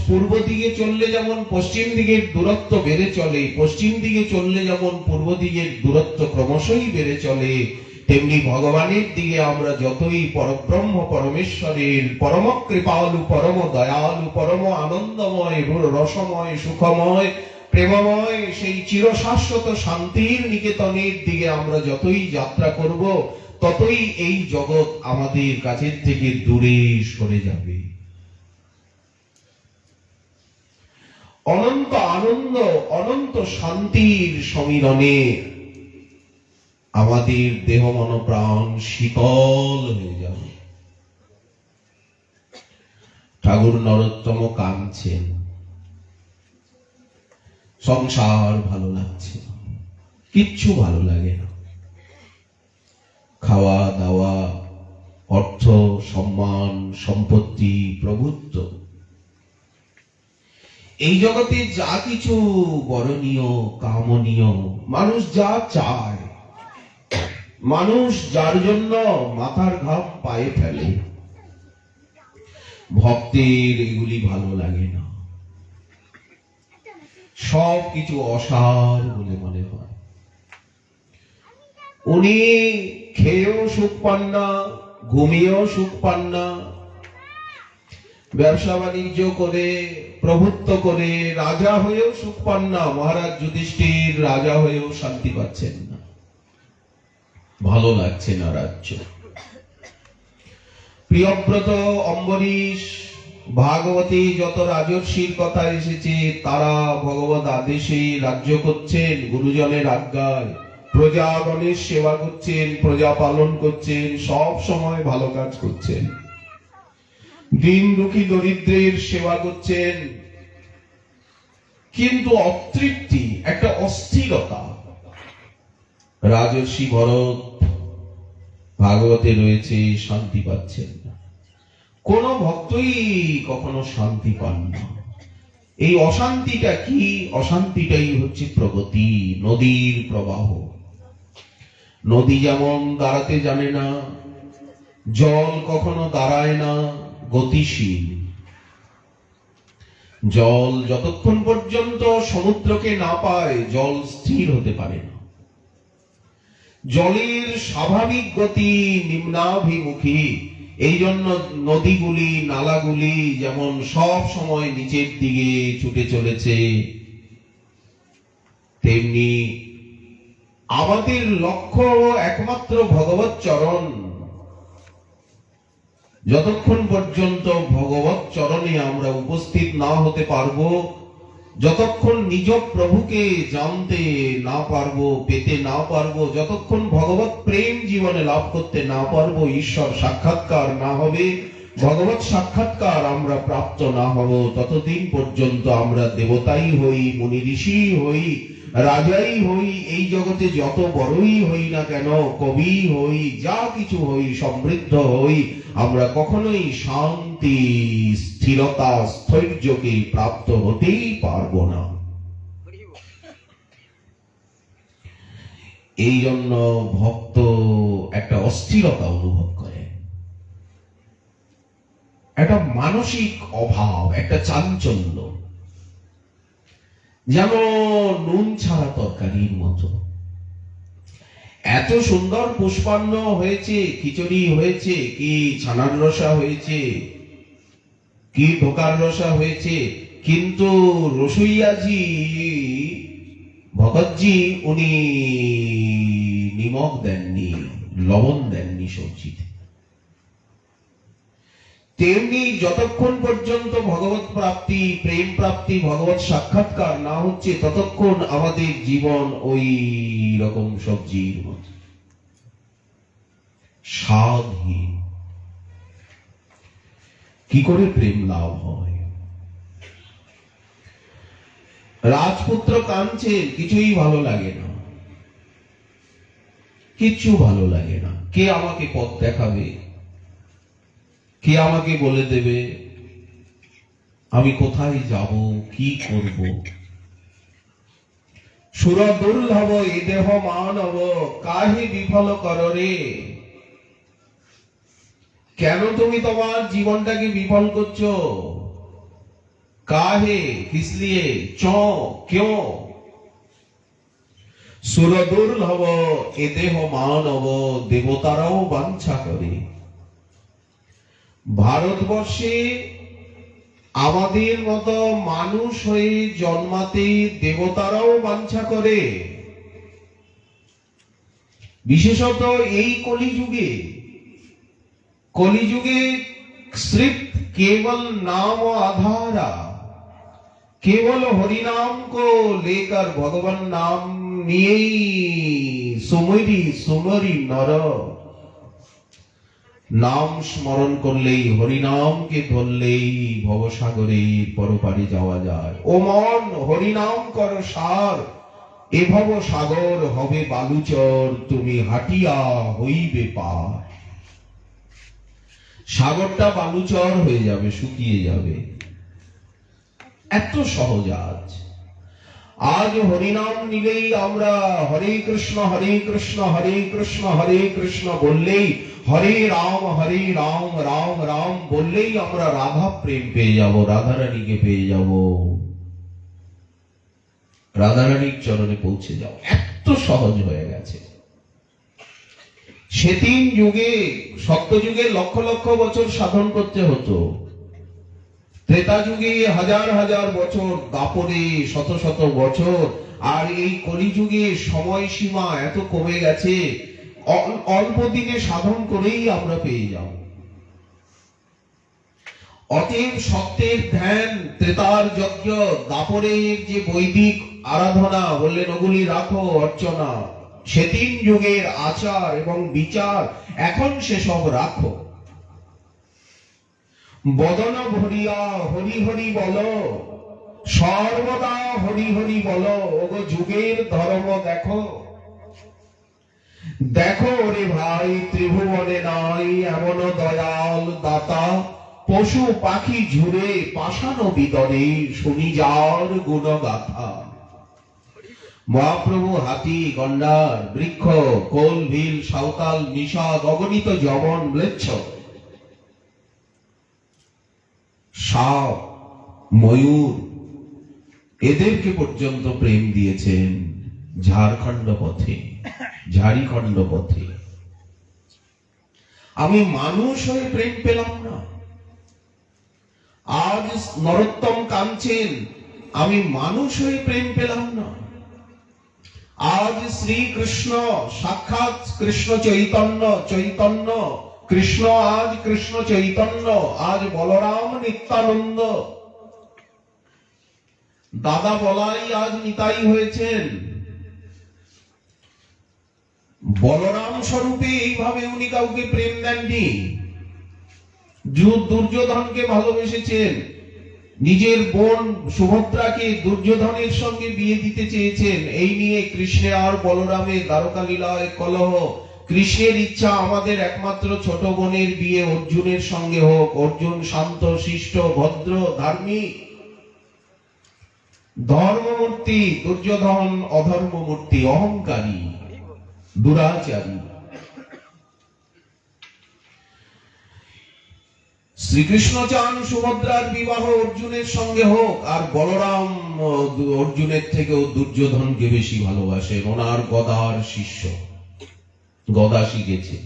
পূর্ব দিকে চললে যেমন পশ্চিম দিকের দূরত্ব বেড়ে চলে, পশ্চিম দিকে চললে যেমন পূর্ব দিকের দূরত্ব ক্রমশই বেড়ে চলে, তেমনি ভগবানের দিকে আমরা যতই পরব্রহ্ম পরমেশ্বরের পরম কৃপালু, পরম দয়ালু, পরম আনন্দময়, রসময়, সুখময়, প্রেমময় সেই চিরশাশ্বত শান্তির নিকেতনের দিকে আমরা যতই যাত্রা করব, ততই এই জগৎ আমাদের কাছের থেকে দূরে সরে যাবে। অনন্ত আনন্দ, অনন্ত শান্তির সমীরণে আমাদের দেহ মন প্রাণ শীতল হয়ে যাবে। ঠাকুর নরোত্তম কাঁদছেন, সংসার ভালো লাগছে না, কিচ্ছু ভালো লাগে না। খাওয়া দাওয়া, অর্থ, সম্মান, সম্পত্তি, প্রভুত্ব, এই জগতে যা কিছু বরণীয় কামনীয়, মানুষ যা চায়, মানুষ যার জন্য মাথার ঘাম পায়ে ফেলে, ভক্তের এগুলি ভালো লাগে না। সব কিছু অসার বলে মনে হয়। উনি খেয়েও সুখ পান না, ঘুমিয়েও সুখ পান না, ব্যবসা বাণিজ্য করে প্রভুত্ব করে রাজা হয়েও সুখ পান না। মহারাজ যুধিষ্ঠির রাজা হয়েও শান্তি পাচ্ছেন না, ভালো লাগছে না রাজ্য। প্রিয়ব্রত, অম্বরীশ, ভাগবতী যত রাজর্ষির কথা এসেছে তারা ভগবত আদেশে রাজ্য করছেন, গুরুজনের আজ্ঞায় প্রজাগণের সেবা করছেন, প্রজা পালন করছেন, সব সময় ভালো কাজ করছেন, দিন দুঃখী দরিদ্রের সেবা করছেন। কিন্তু অতৃপ্তি, একটা অস্থিরতা। রাজর্ষি ভরত ভাগবতে রয়েছে, শান্তি পাচ্ছেন না। কোন ভক্তই কখনো শান্তি পান না। এই অশান্তিটা কি? অশান্তিটাই হচ্ছে প্রগতি, নদীর প্রবাহ। নদী যেমন দাঁড়াতে জানে না, জল কখনো দাঁড়ায় না, গতিশীল। জল যতক্ষণ পর্যন্ত সমুদ্রকে না পায়, জল স্থির হতে পারে না। জলের স্বাভাবিক গতি নিম্নাভিমুখী। এই জন্য নদীগুলি, নালাগুলি যেমন সব সময় নিচের দিকে ছুটে চলেছে, তেমনি আমাদের লক্ষ্য একমাত্র ভগবত চরণ। যতক্ষণ পর্যন্ত ভগবত চরণে আমরা উপস্থিত না হতে পারবো, যতক্ষণ নিজ প্রভুকে জানতে না পারবো, পেতে না পারবো, যতক্ষণ ভগবত প্রেম জীবনে লাভ করতে না পারবো, ঈশ্বর সাক্ষাৎকার না হবে, ভগবত সাক্ষাৎকার আমরা প্রাপ্ত না হব, ততদিন পর্যন্ত আমরা দেবতাই হই, মুনি ঋষি হই, রাজাই হই, এই জগতে যত বড়ই হই না কেন, কবি হই, যা কিছু হই, সমৃদ্ধ হই, আমরা কখনোই শান্তি, স্থিরতা, স্থৈর্যকে প্রাপ্ত হতেই পারবো না। এই জন্য ভক্ত একটা অস্থিরতা অনুভব করে, একটা মানসিক অভাব, একটা চাঞ্চল্য, যেন নুন ছাড়া তরকারির মতো। এত সুন্দর পুষ্পান্ন হয়েছে, খিচুড়ি হয়েছে, কি ছানার রসা হয়েছে, কি ঢোকার রসা হয়েছে, কিন্তু রসইয়াজি ভগতজি উনি নিমক দেননি, লবণ দেননি সবজিতে। তেমনি যতক্ষণ পর্যন্ত ভগবত প্রাপ্তি, প্রেম প্রাপ্তি, ভগবত সাক্ষাৎকার না হচ্ছে, ততক্ষণ আমাদের জীবন ওই রকম সবজির মতো স্বাদহীন। কি করে প্রেম লাভ হয়? রাজপুত্র কাঁদছেন, কিছুই ভালো লাগে না, কিচ্ছু ভালো লাগে না। কে আমাকে পথ দেখাবে? কে আমাকে বলে দেবে আমি কোথায় যাব, কি করব? সুর দুর্লভ এ দেহ মানব, কাহে বিফল কররে। কেন তুমি তোমার জীবনটাকে বিফল করছো? কাহে, কিসলিয়ে, क्यों? সুর দুর্লভ এ দেহ মানব, দেবতারাও বাঞ্ছা করে। ভারতবর্ষে আমাদের মতো মানুষ হয়ে জন্মাতে দেবতারাও বাঞ্ছা করে, বিশেষত এই কলিযুগে। कलियुगे सिर्फ केवल नाम आधारा, केवल हरि नाम को लेकर भगवान नाम निये सुमरी सुमरी नर। नाम स्मरण करलेई हरि नाम के धरलेई भवसागरे परपारे जावा जाए। ओ मन हरि नाम कर सार, ए भव सागर हबे बालुचर, तुमी हाटिया हইবে पार। সাগরটা বালুচর হয়ে যাবে, শুকিয়ে যাবে। এত সহজ আজ। আজ হরিনাম নিলেই আমরা হরে কৃষ্ণ হরে কৃষ্ণ হরে কৃষ্ণ হরে কৃষ্ণ বললেই, হরে রাম রাম রাম বললেই আমরা রাধা প্রেম পেয়ে যাব, রাধারানীকে পেয়ে যাব, রাধারানীর চরণে পৌঁছে যাও। এত সহজ হয়ে গেছে। সেদিন যুগে, সত্য যুগে লক্ষ লক্ষ বছর সাধন করতে হতো, ত্রেতা যুগে হাজার হাজার বছর, দাপরে শত শত বছর, আর এই কলিযুগে সময়সীমা এত কমে গেছে, অল্প দিনে সাধন করেই আমরা পেয়ে যাব। অতএব সত্যের ধ্যান, ত্রেতার যজ্ঞ, দাপরের যে বৈদিক আরাধনা, বললেন ওগুলি রাখো অর্চনা, সেদিন যুগের আচার এবং বিচার এখন সেসব রাখো। বদন ভরিয়া হরি হরি বলো, সর্বদা হরি হরি বলো, ওগো যুগের ধর্ম দেখো। দেখো রে ভাই, ত্রিভুবনে নাই এমন দয়াল দাতা, পশু পাখি ঝুরে পাষাণ বিদরে শুনি যার গুণগাথা। মহাপ্রভু হাতি, গন্ডার, বৃক্ষ, কোল, ভিল, সাঁওতাল, নিষাদ, অগণিত যবন, ম্লেচ্ছ, সাপ, ময়ূর, এদেরকে পর্যন্ত প্রেম দিয়েছেন ঝাড়খণ্ড পথে, ঝাড়িখণ্ড পথে। আমি মানুষ হয়ে প্রেম পেলাম না। আজ নরোত্তম কাঁদছেন, আমি মানুষ হয়ে প্রেম পেলাম না। আজ শ্রীকৃষ্ণ সাক্ষাৎ কৃষ্ণ চৈতন্য, চৈতন্য কৃষ্ণ, আজ কৃষ্ণ চৈতন্য, আজ বলরাম নিত্যানন্দ, দাদা বলাই আজ নিতাই হয়েছেন। বলরাম স্বরূপে এইভাবে উনি কাউকে প্রেম দেননি। দুর্যোধনকে ভালোবেসেছেন, নিজের বোন সুভদ্রাকে দুর্যোধনের সঙ্গে বিয়ে দিতে চেয়েছেন। এই নিয়ে কৃষ্ণের আর বলরামের দ্বারকা লীলায় কলহ। কৃষ্ণের ইচ্ছা আমাদের একমাত্র ছোট বোনের বিয়ে অর্জুনের সঙ্গে হোক। অর্জুন শান্ত, শিষ্ট, ভদ্র, ধার্মিক, ধর্মমূর্তি। দুর্যোধন অধর্মমূর্তি, অহংকারী, দুরাচারী। শ্রীকৃষ্ণ চান সুভদ্রার বিবাহ অর্জুনের সঙ্গে হোক, আর বলরাম অর্জুনের থেকেও দুর্যোধনকে বেশি ভালোবাসেন। ওনার গদার শিষ্য, গদা শিখেছে।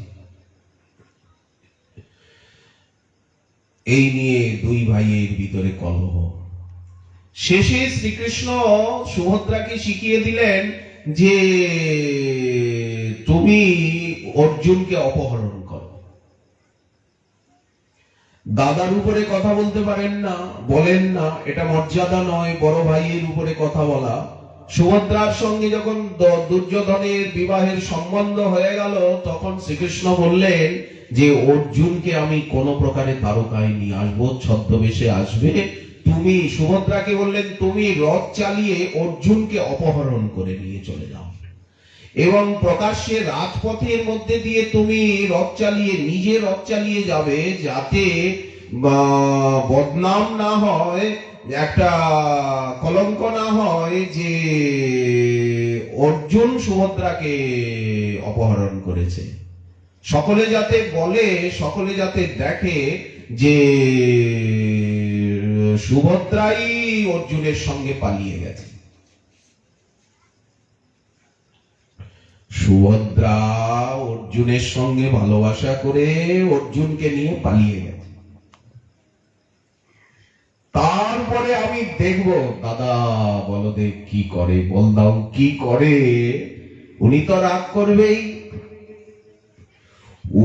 এই নিয়ে দুই ভাইয়ের ভিতরে কলহ। শেষে শ্রীকৃষ্ণ সুভদ্রাকে শিখিয়ে দিলেন যে তুমি অর্জুনকে অপহরণ করো। দাদার উপরে কথা বলতে পারেন না, বলেন না, এটা মর্যাদা নয় বড় ভাইয়ের উপরে কথা বলা। সুভদ্রার সঙ্গে যখন দুর্যোধনের বিবাহের সম্বন্ধ হয়ে গেল, তখন শ্রীকৃষ্ণ বললেন যে অর্জুনকে আমি কোন প্রকারে দ্বারকায় নিয়ে আসবো, ছদ্মবেশে আসবে। তুমি, সুভদ্রাকে বললেন, তুমি রথ চালিয়ে অর্জুনকে অপহরণ করে নিয়ে চলে যাও, এবং প্রকাশ্যে রাজপথের মধ্যে দিয়ে তুমি রথ চালিয়ে, নিজে রথ চালিয়ে যাবে, যাতে বদনাম না হয়, একটা কলঙ্ক না হয় যে অর্জুন সুভদ্রাকে অপহরণ করেছে। সকলে যাতে বলে, সকলে যাতে দেখে যে সুভদ্রাই অর্জুনের সঙ্গে পালিয়ে গেছে। সুভদ্রা অর্জুনের সঙ্গে ভালোবাসা করে অর্জুনকে নিয়ে পালিয়ে গেছে। তারপরে আমি দেখব দাদা বলদেব কি করে, বলদাও কি করে। উনি তো রাগ করবেই,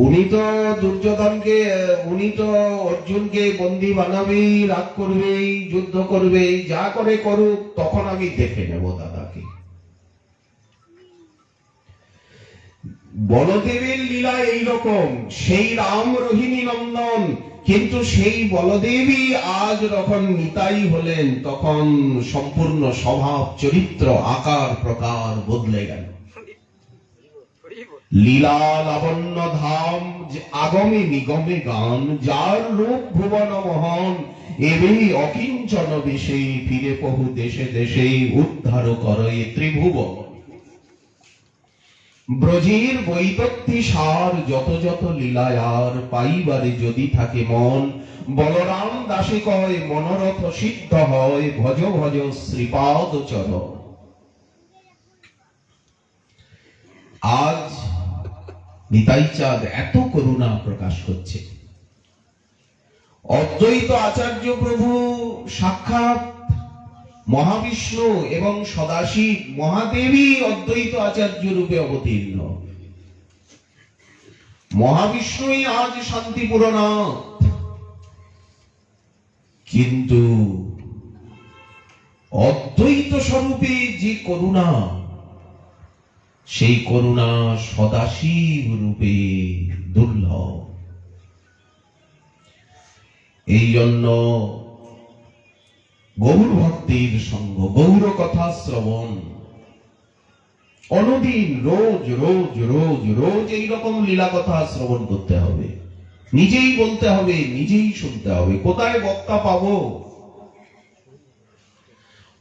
উনি তো দুর্যোধনকে, উনি তো অর্জুনকে বন্দী বানাবেই, রাগ করবেই, যুদ্ধ করবেই, যা করে করুক, তখন আমি দেখে নেব দাদাকে। বলদেবের লীলা এইরকম, সেই রাম রোহিণী নন্দন, কিন্তু সেই বলদেবই আজ যখন নিতাই হলেন, তখন সম্পূর্ণ স্বভাব, চরিত্র, আকার প্রকার বদলে গেল। লীলা লাবণ্য ধাম, আগমে নিগমে গান, যার রূপ ভুবন মোহন, এবেই অকিঞ্চন বেশে ফিরে বহু দেশে দেশে উদ্ধার করে ত্রিভুবন। ব্রজের বৈদত্তি সার যত যত লীলায়ার পাইবারে যদি থাকে মন, বলরাম দাসে কয় মনোরথ সিদ্ধ হয় ভজ ভজ শ্রীপাদ চরণ। আজ নিতাই চাঁদ এত করুণা প্রকাশ করছে। অদ্বৈত আচার্য প্রভু সাক্ষাৎ মহাবিষ্ণু এবং সদাশিব মহাদেবী অদ্বৈত আচার্য রূপে অবতীর্ণ। মহাবিষ্ণুই আজ শান্তিপুরনাথ, কিন্তু অদ্বৈত স্বরূপে যে করুণা, সেই করুণা সদাশিব রূপে দুর্লভ। এই জন্য গৌর ভক্তির সঙ্গ, গৌর কথা শ্রবণ, অনুদিন রোজ রোজ রোজ রোজ এইরকম লীলা কথা শ্রবণ করতে হবে। নিজেই বলতে হবে, নিজেই শুনতে হবে। কোথায় বক্তা পাবো?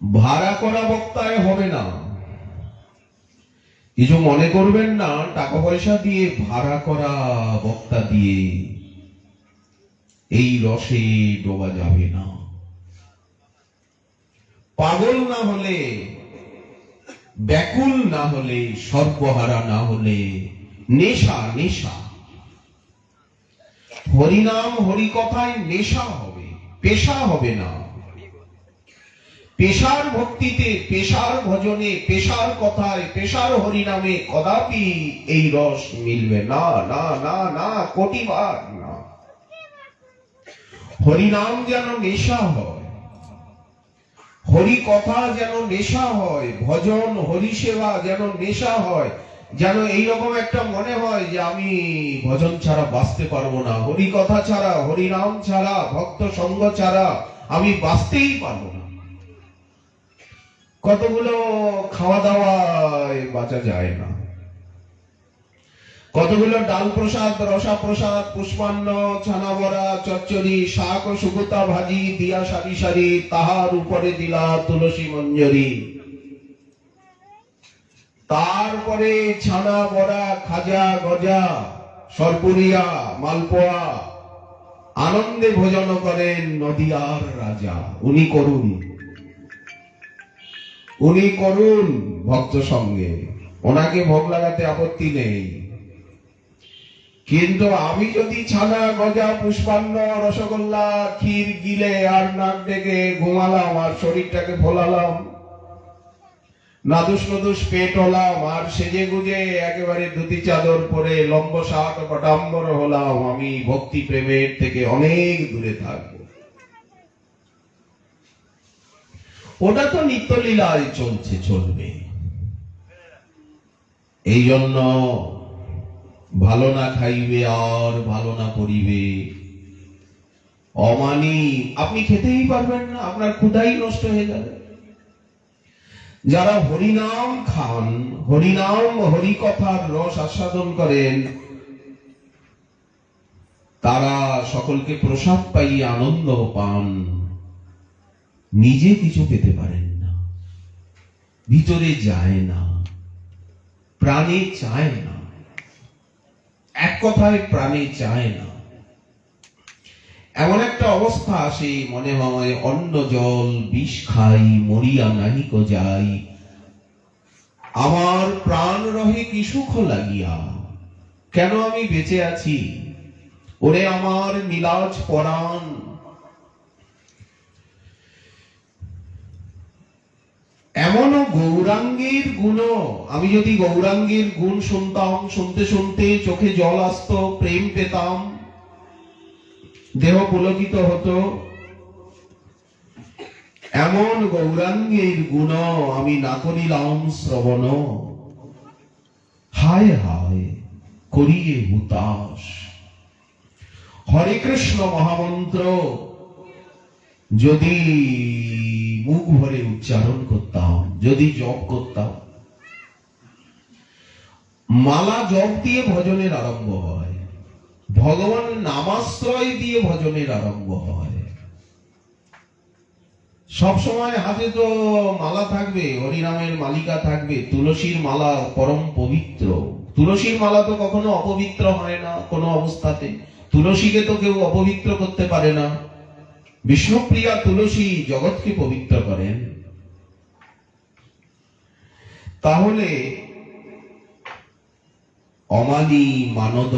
ভাড়া করা বক্তায় হবে না। কিছু মনে করবেন না, টাকা পয়সা দিয়ে ভাড়া করা বক্তা দিয়ে এই রসে ডোবা যাবে না। পাগল না হলে, ব্যাকুল না হলে, সর্বহারা না হলে, নেশা নেশা হরিনাম হরিকথায় নেশা হবে, পেশা হবে না। পেশার ভক্তিতে, পেশার ভজনে, পেশার কথায়, পেশার হরিনামে কদাপি এই রস মিলবে না, না না না, কোটিবার না। হরিনাম যেন নেশা হয়, হরি কথা যেন নেশা হয়, ভজন হরি সেবা যেন নেশা হয়, যেন এইরকম একটা মনে হয় যে আমি ভজন ছাড়া বাঁচতে পারবো না, হরি কথা ছাড়া, হরিনাম ছাড়া, ভক্ত সঙ্গ ছাড়া আমি বাঁচতেই পারবো না। কতগুলো খাওয়া দাওয়ায় বাঁচা যায় না, কতগুলো ডাল প্রসাদ, রসা প্রসাদ, পুষ্পান্ন, ছানা বড়া, চচ্চড়ি, শাক ও শুকুতা ভাজি দিয়া সারি সারি, তাহার উপরে দিলা তুলসী মঞ্জরি। তারপরে ছানা বড়া, খাজা, গজা, সরপুরিয়া, মালপোয়া, আনন্দে ভোজন করেন নদিয়ার রাজা। উনি করুন, উনি করুন ভক্ত সঙ্গে, ওনাকে ভোগ লাগাতে আপত্তি নেই। কিন্তু আমি যদি ছানা, গজা, পুষ্পান্ন, রসগোল্লা, ক্ষীর গিলে আর নাক ডেকে ঘুমালাম আর শরীরটাকে ফোলালাম, নাদুস নদুস পেট হলাম আর সেজে গুজে একেবারে ধুতি চাদর পরে লম্ব শাক পটাম্বর হলাম, আমি ভক্তি প্রেমের থেকে অনেক দূরে থাকবো। ওটা তো নিত্যলীলায় চলছে, চলবে। এই জন্য ভালো না খাইবে আর ভালো না পড়িবে, অমানি আপনি খেতেই পারবেন না, আপনার ক্ষুধাই নষ্ট হয়ে যাবে। যারা হরিনাম খান, হরিনাম হরি কথার রস আস্বাদন করেন, তারা সকলকে প্রসাদ পাইয়ে আনন্দ পান, নিজে কিছু পেতে পারেন না, ভিতরে যায় না, প্রাণে চায় না। এক কথায় প্রাণে চায় না। এমন একটা অবস্থা আসে, মনে হয় অন্ন জল বিষ খাই, মরিয়া নাহিক যাই, আমার প্রাণ রহে কি সুখ লাগিয়া, কেন আমি বেঁচে আছি, ওরে আমার নীলাজ পরাণ। এমন গৌরাঙ্গের গুণ, আমি যদি গৌরাঙ্গের গুণ শুনতাম, শুনতে শুনতে চোখে জল আসতো, প্রেম পেতাম, দেহ পুলকিত হতো, এমন গৌরাঙ্গের গুণ আমি না করিলাম শ্রবণ, হায় হায় করিয়ে হুতাশ। হরে কৃষ্ণ মহামন্ত্র যদি মুখ ভরে উচ্চারণ করতাম, যদি জপ করতাম, মালা জপ দিয়ে ভজনের আরম্ভ হয়, ভগবান নামাশ্রয় দিয়ে ভজনের আরম্ভ হয়। সব সময় হাতে তো মালা থাকবে, হরিনামের মালিকা থাকবে, তুলসীর মালা পরম পবিত্র। তুলসীর মালা তো কখনো অপবিত্র হয় না কোনো অবস্থাতে। তুলসীকে তো কেউ অপবিত্র করতে পারে না। বিষ্ণুপ্রিয়া তুলসী জগৎকে পবিত্র করেন। তাহলে অমানি মানদ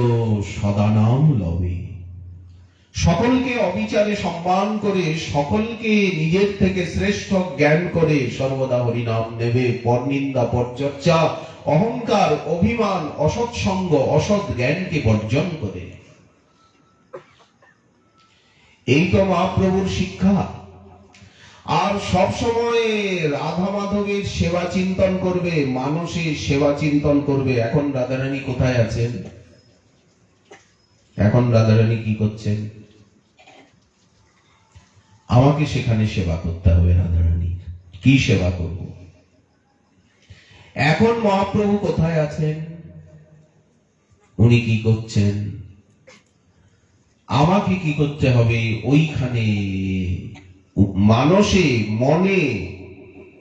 সদানাম লবে, সকলকে অবিচারে সম্মান করে, সকলকে নিজের থেকে শ্রেষ্ঠ জ্ঞান করে সর্বদা হরিনাম নেবে। পরনিন্দা, পরচর্চা, অহংকার, অভিমান, অসৎসঙ্গ, অসৎ জ্ঞানকে বর্জন করে। এই তো মহাপ্রভুর শিক্ষা। আর সব সময় রাধা মাধবের সেবা চিন্তন করবে, মানুষের সেবা চিন্তন করবে। এখন রাধারানী কোথায় আছেন? এখন রাধারানী কি করছেন? আমাকে সেখানে সেবা করতে হবে। রাধারানী কি সেবা করব? এখন মহাপ্রভু কোথায় আছেন? উনি কি করছেন? আমাকে কি করতে হবে? ওইখানে মানসে, মনে,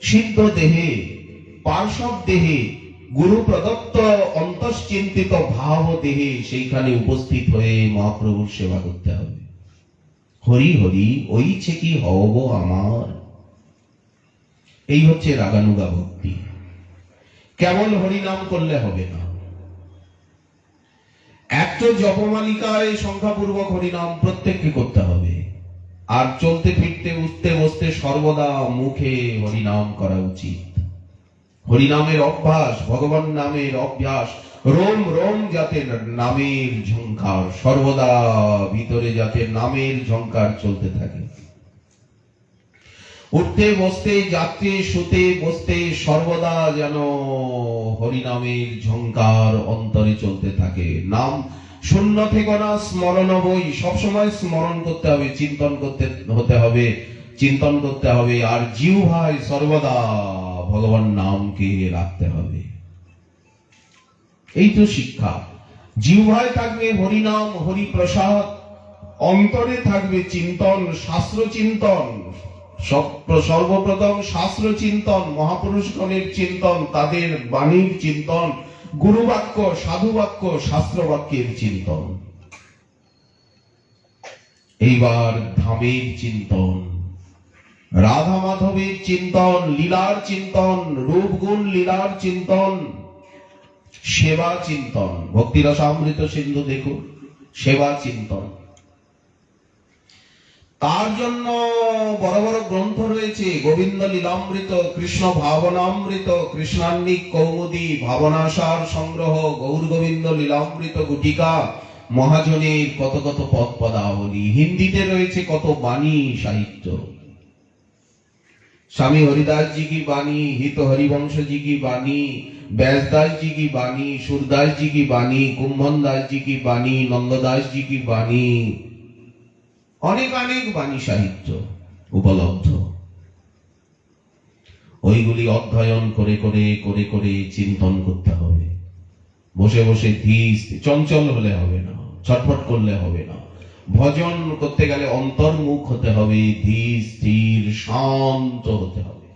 সিদ্ধ দেহে, পার্শ্বব দেহে, গুরু প্রদত্ত অন্তশ্চিন্তিত ভাব দেহে, সেইখানে উপস্থিত হয়ে মহাপ্রভুর সেবা করতে হবে। হরি হরি ওইছে কি হব আমার, এই হচ্ছে রাগানুগা ভক্তি। কেবল হরিনাম করলে হবে না, একটা জপমালিকায় সংখ্যাপূর্বক হরিনাম প্রত্যেককে করতে হবে। আর চলতে ফিরতে, উঠতে বসতে সর্বদা মুখে হরিনাম করা উচিত। হরিনামের অভ্যাস, ভগবান নামের অভ্যাস, রোম রোম যাতে নামের ঝংকার, সর্বদা ভিতরে যাতে নামের ঝংকার চলতে থাকে। উঠতে বসতে, যাত্রে শুতে বসতে সর্বদা যেন হরিনামের ঝংকার অন্তরে চলতে থাকে। নাম শূন্য থেকে না, স্মরণ বই, সবসময় স্মরণ করতে হবে, চিন্তন করতে হতে হবে, চিন্তন করতে হবে। আর জিহ্বায় সর্বদা ভগবান নামকে রাখতে হবে। এই তো শিক্ষা। জিহ্বায় থাকবে হরিনাম, হরিপ্রসাদ, অন্তরে থাকবে চিন্তন, শাস্ত্র চিন্তন। সর্বপ্রথম শাস্ত্র চিন্তন, মহাপুরুষগণের চিন্তন, তাদের বাণীর চিন্তন, গুরু বাক্য, সাধু বাক্য, শাস্ত্র বাক্যের চিন্তন। এইবার ধামের চিন্তন, রাধা মাধবের চিন্তন, লীলার চিন্তন, রূপ গুণ লীলার চিন্তন, সেবা চিন্তন। ভক্তিরসামৃত সিন্ধু দেখুন, সেবা চিন্তন। তার জন্য বড় বড় গ্রন্থ রয়েছে, গোবিন্দ লীলামৃত, কৃষ্ণ ভাবনামৃত, কৃষ্ণান্নিক কৌমুদী, ভাবনাসার সংগ্রহ, গৌর গোবিন্দ লীলামৃত গুটিকা, মহাজনের কত কত পদ পদাবলী। হিন্দিতে রয়েছে কত বাণী সাহিত্য। स्वामी हरिदास जी की बानी, हित हरिवंश जी की बानी, व्यासदास जी की बानी, सूरदास जी की बानी, कुंभन दास जी की बानी, नंददास जी की बानी, अनेक अनेक बानी साहित्य उपलब्ध। ওইগুলি অধ্যয়ন করে করে করে করে চিন্তন করতে হবে। বসে বসে ধীর, চঞ্চল হলে হবে না, ছটফট করলে হবে না। ভজন করতে গেলে অন্তর্মুখ হতে হবে, ধীর স্থির শান্ত হতে হবে।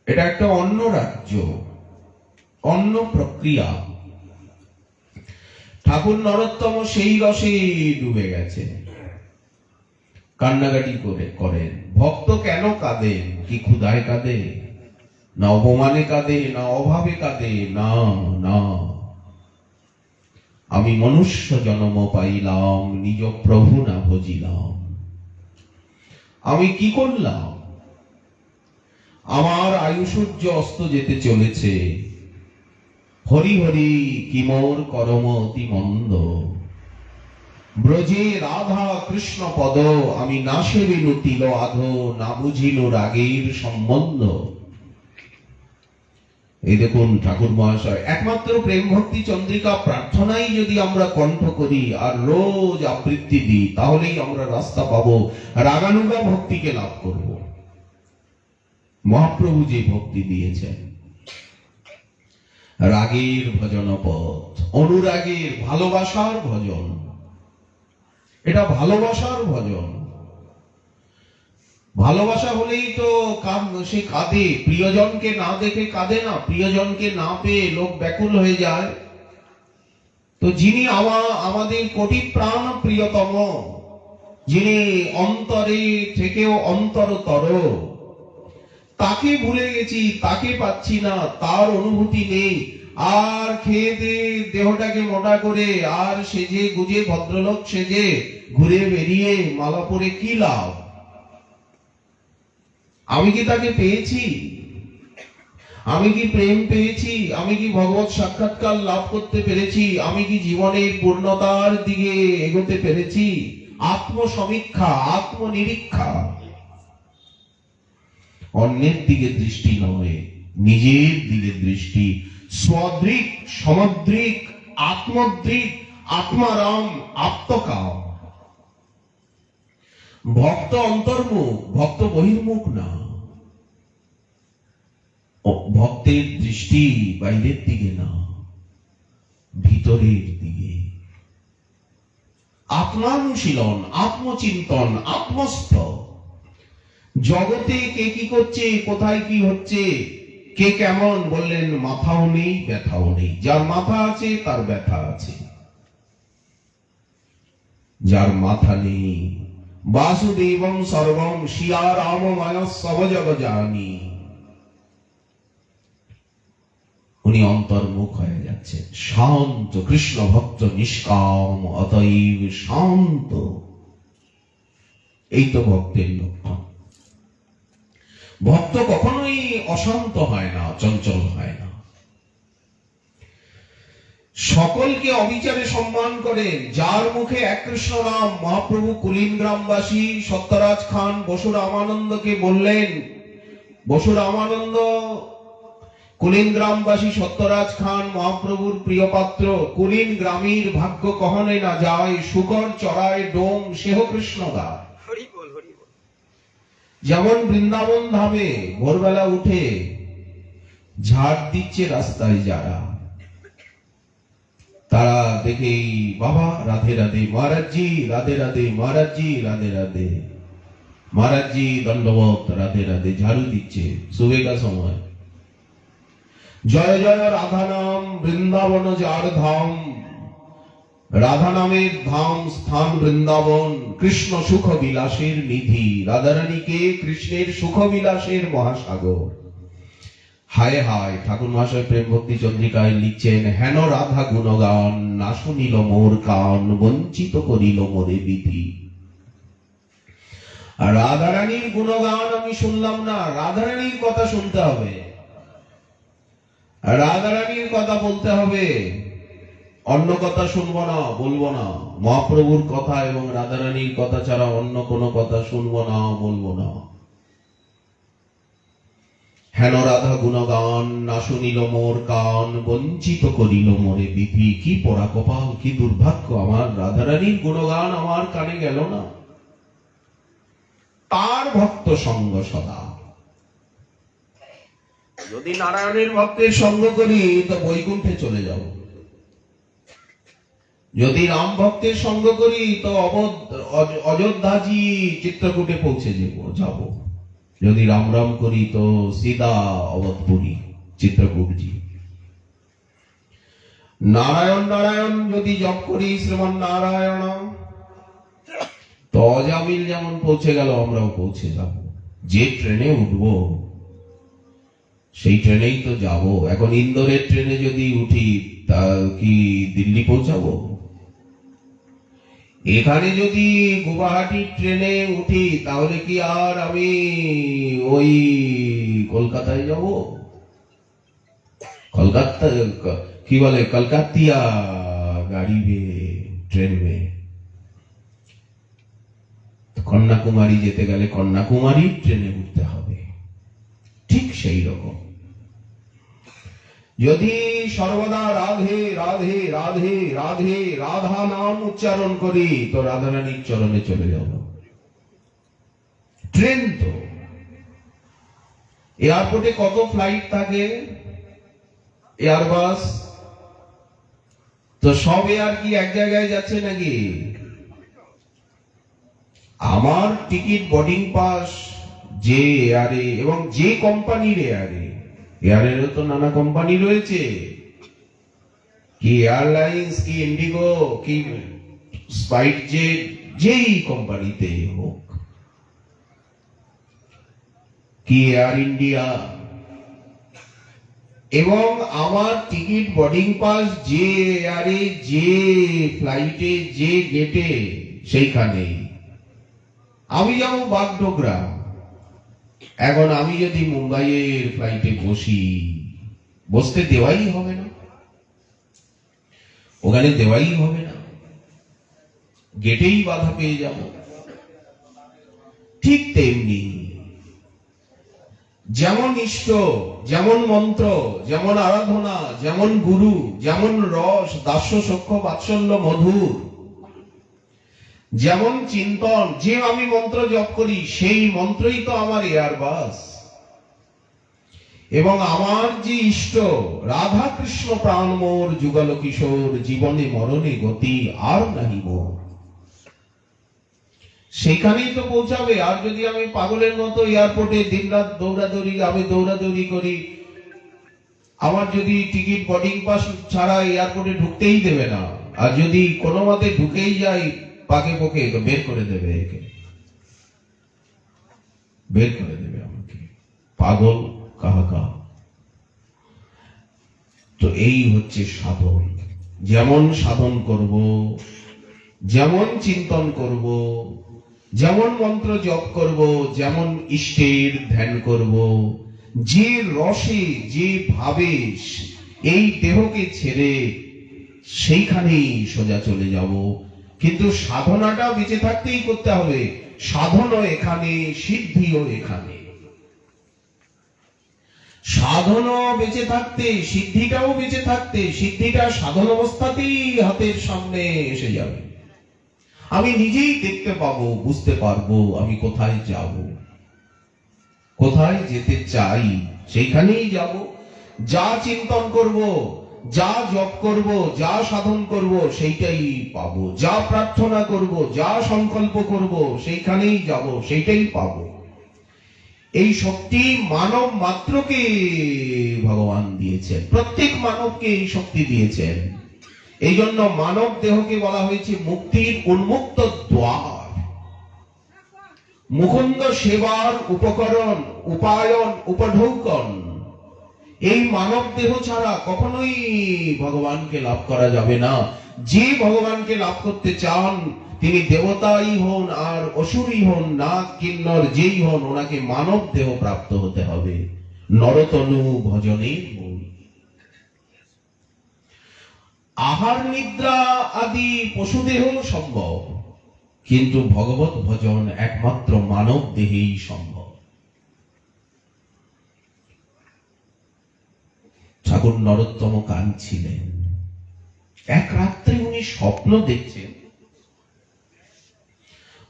এটা একটা অন্য রাজ্য, অন্য প্রক্রিয়া। ঠাকুর নরোত্তম সেই রসে ডুবে গেছে, কান্নাকাটি করেন। ভক্ত কেন কাঁদেন? কি ক্ষুধায় কাঁদে, না অপমানে কাঁদে, না অভাবে কাঁদে? না না, আমি মনুষ্য জন্ম পাইলাম, নিজ প্রভু না ভজিলাম। আমি কি করলাম? আমার আয়ুসূর্য অস্ত যেতে চলেছে। হরি হরি কি মোর করম অতি মন্দ, ব্রজে রাধা কৃষ্ণ পদ, আমি না সেবিনু তিল আধো, না বুঝিল রাগের সম্বন্ধ। এই দেখুন ঠাকুর মহাশয়, একমাত্র প্রেম ভক্তি চন্দ্রিকা প্রার্থনাই যদি আমরা কণ্ঠ করি আর রোজ আবৃত্তি দিই, তাহলেই আমরা রাস্তা পাবো, রাগানুগা ভক্তিকে লাভ করব। মহাপ্রভু যে ভক্তি দিয়েছেন, রাগের ভজন পথ, অনুরাগের, ভালোবাসার ভজন, এটা ভালোবাসার ভজন। ভালোবাসা হলেই তো সে কাঁদে, প্রিয়জনকে না দেখে কাঁদে না, প্রিয়জনকে না পেয়ে লোক ব্যাকুল হয়ে যায়। তো যিনি আমাদের কোটি প্রাণ প্রিয়তম, যিনি অন্তরে থেকেও অন্তরতর, তাকে ভুলে গেছি, তাকে পাচ্ছি না, তার অনুভূতি নেই। আর খেয়ে দিয়ে দেহটাকে মোটা করে আর সেজে গুজে ভদ্রলোক সেজে ঘুরে বেরিয়ে মালা পরে কি লাভ? আমি কি তাকে পেয়েছি? আমি কি প্রেম পেয়েছি? আমি কি ভগবত সাক্ষাৎকার লাভ করতে পেরেছি? আমি কি জীবনের পূর্ণতার দিকে এগোতে পেরেছি? আত্মসমীক্ষা, আত্মনিরীক্ষা, অন্যের দিকে দৃষ্টি নয়, নিজের দিকে দৃষ্টি। স্বদৃক, সমদ্রিক, আত্মদ্রিক, আত্মারাম, আত্মকাম। ভক্ত অন্তর্মুখ, ভক্ত বহির্মুখ না। ভক্তের দৃষ্টি বাইরের দিকে না, ভিতরের দিকে। আত্মানুশীলন, আত্মচিন্তন, আত্মস্থ। জগতে কে কি করছে, কোথায় কি হচ্ছে, কে কেমন, বললেন মাথাও নেই ব্যথাও নেই। যার মাথা আছে তার ব্যথা আছে। যার মাথা নেই, বাসুদেবং সর্বং শিয়া রামমায়া সব জগ জানি, উনি অন্তর্মুখ হয়ে যাচ্ছে, শান্ত। কৃষ্ণ ভক্ত নিষ্কাম, অতএব শান্ত। এই তো ভক্তের লক্ষণ। ভক্ত কখনোই অশান্ত হয় না, চঞ্চল হয় না। সকলকে অবিচারে সম্মান করেন। যার মুখে এক কৃষ্ণ নাম, মহাপ্রভু কুলিন গ্রামবাসী সত্যরাজ খান বসু রামানন্দকে বললেন, বসু রামানন্দ কুলিন গ্রামবাসী সত্যরাজ খান মহাপ্রভুর প্রিয় পাত্র। কুলিন গ্রামীর ভাগ্য কহনে না যায়, শুকর চড়ায় ডোম সেহ কৃষ্ণ গায়। যেমন বৃন্দাবন ধামে ভোরবেলা উঠে ঝাড় দিচ্ছে রাস্তায় যারা, তারা দেখেই বাবা রাধে রাধে, মহারাজজি রাধে রাধে, মহারাজজি রাধে রাধে, মহারাজজি দণ্ডবত রাধে রাধে, ঝাড়ু দিচ্ছে সুবেগা সময়। জয় জয় রাধা নাম, বৃন্দাবন যার ধাম। রাধা নামের ধাম স্থান বৃন্দাবন, কৃষ্ণ সুখ বিলাসের নিধি। রাধারানীকে কৃষ্ণের সুখ বিলাসের মহাসাগর। হায় হায়, ঠাকুর মহাশয় প্রেম ভক্তি চন্দ্রিকায় লিখছেন, হেন রাধা গুণগান, না শুনিল মোর কান, বঞ্চিত করিল মোরে বিধি। রাধারানীর গুণগান আমি শুনলাম না, রাধারানীর কথা শুনতে হবে, রাধারানীর কথা বলতে হবে। অন্য কথা শুনবো না, বলবো না। মহাপ্রভুর কথা এবং রাধারানীর কথা ছাড়া অন্য কোনো কথা শুনবো না, বলবো না। হেন রাধা গুণগান, না শুনিল মোর কান, বঞ্চিত করিল মোরে বিধি। কি পোড়া কপাল, কি দুর্ভাগ্য আমার, রাধারানীর গুণগান আমার কানে গেল না। তার ভক্ত সঙ্গ সদা। যদি নারায়ণের ভক্তের সঙ্গ করি তো বৈকুণ্ঠে চলে যাব। যদি রাম ভক্তের সঙ্গ করি তো অযোধ্যাজি চিত্রকূটে পৌঁছে যাব। যদি রাম রাম করি তো সিধা অবধপুরী চিত্রকূটজি। নারায়ণ নারায়ণ যদি জপ করি শ্রীমান নারায়ণ, তো অজামিল যেমন পৌঁছে গেল আমরাও পৌঁছে যাব। যে ট্রেনে উঠবো সেই ট্রেনেই তো যাব। এখন ইন্দোরের ট্রেনে যদি উঠি তা কি দিল্লি পৌঁছাবো? এখানে যদি গুয়াহাটির ট্রেনে উঠি তাহলে কি আর আমি ওই কলকাতায় যাব? কলকাতা কি বলে, কলকাতিয়া গাড়ি বে, ট্রেন বে। কন্যাকুমারী যেতে গেলে কন্যাকুমারী ট্রেনে উঠতে হবে। ঠিক সেই রকম যদি সর্বদা রাধে রাধে রাধে রাধে রাধা নাম উচ্চারণ করি তো রাধারানীর চরণে চলে যাব। ট্রেন তো এয়ারপোর্টে কত ফ্লাইট থাকে, এয়ারবাস তো সব এয়ার কি এক জায়গায় যাচ্ছে নাকি? আমার টিকিট বোর্ডিং পাস যে এয়ারে এবং যে কোম্পানির এয়ারেরও তো নানা কোম্পানি রয়েছে, কি এয়ারলাইন্স, কি ইন্ডিগো, কি স্পাইস জেট, যেই কোম্পানিতে হোক, কি এয়ার ইন্ডিয়া, এবং আমার টিকিট বোর্ডিং পাস যে এয়ারে, যে ফ্লাইটে, যে গেটে, সেইখানে আমি যাবো বাগডোগরা। এখন আমি যদি মুম্বাইয়ের ফ্লাইটে বসতে দেওয়াই হবে না, ওখানে দেওয়াই হবে না, গেটেই বাধা পেয়ে যাব। ঠিক তেমনি যেমন ইষ্ট, যেমন মন্ত্র, যেমন আরাধনা, যেমন গুরু, যেমন রস, দাস্য, সখ্য, বাৎসল্য, মধুর, যেমন চিন্তন, যে আমি মন্ত্র জপ করি সেই মন্ত্রই তো আমার এয়ারবাস। এবং আমার যে ইষ্ট রাধা কৃষ্ণ প্রাণ মোর, যুগল কিশোর, জীবনে মরণে গতি আর নাহি মোর, সেখানেই তো পৌঁছাবে। আর যদি আমি পাগলের মতো এয়ারপোর্টে দিনরাত দৌড়াদৌড়ি করি, আমার যদি টিকিট বোর্ডিং পাস ছাড়া এয়ারপোর্টে ঢুকতেই দেবে না, আর যদি কোনো মতে ঢুকেই যাই পাকে পোকে, তো বের করে দেবে, বের করে দেবে আমাকে, পাগল কাহা। তো এই হচ্ছে সাধন। যেমন সাধন করব, যেমন চিন্তন করব, যেমন মন্ত্র জপ করব, যেমন ইষ্টের ধ্যান করব, যে রসে, যে ভাবে এই দেহকে ছেড়ে সেইখানেই সোজা চলে যাব। কিন্তু সাধনাটা বেঁচে থাকতেই করতে হবে। সাধনও এখানে, সিদ্ধিও এখানে। সাধনও বেঁচে থাকতে, সিদ্ধিটাও বেঁচে থাকতে, সিদ্ধিটা সাধন অবস্থাতেই হাতের সামনে এসে যাবে। আমি নিজেই দেখতে পাবো, বুঝতে পারবো আমি কোথায় যাব, কোথায় যেতে চাই, সেইখানেই যাব। যা চিন্তন করব, যা জপ করব, যা সাধন করব, সেইটাই পাবো। যা প্রার্থনা করব, যা সংকল্প করব, সেইখানেই যাব, সেইটাই পাবো। এই শক্তি মানব মাত্রকে ভগবান দিয়েছেন, প্রত্যেক মানবকে এই শক্তি দিয়েছেন। এই জন্য মানব দেহকে বলা হয়েছে মুক্তির উন্মুক্ত দ্বার, মুকুন্দ সেবার উপকরণ, উপায়ন, উপঢৌকন। এই মানব দেহ ছাড়া কখনোই ভগবানকে লাভ করা যাবে না। যে ভগবানকে লাভ করতে চান, তিনি দেবতাই হন আর অসুরই হন, না কিন্নর যেই হন, ওনাকে মানব দেহ প্রাপ্ত হতে হবে। নরতনু ভজনের মূল। আহার নিদ্রা আদি পশুদেহ সম্ভব, কিন্তু ভগবত ভজন একমাত্র মানব দেহেই সম্ভব। ঠাকুর নরোত্তম কাঁদছিলেন। এক রাত্রে উনি স্বপ্ন দেখছেন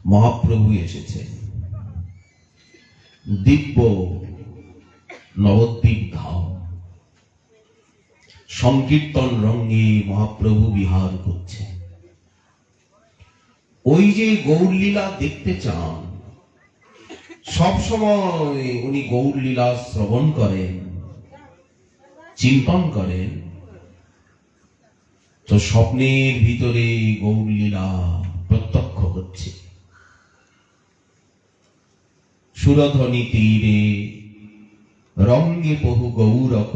মহাপ্রভু এসেছেন। দিব্য নবদ্বীপ ধাম, সংকীর্তন রঙ্গে মহাপ্রভু বিহার করছেন। ওই যে গৌরলীলা দেখতে চান, সব সময় উনি গৌরলীলা শ্রবণ করেন, চিন্তন করেন। তো স্বপ্নের ভিতরে গৌরলীলা প্রত্যক্ষ হচ্ছে। সুরধ্বনি তীরে রঙ্গে বহু গৌরক,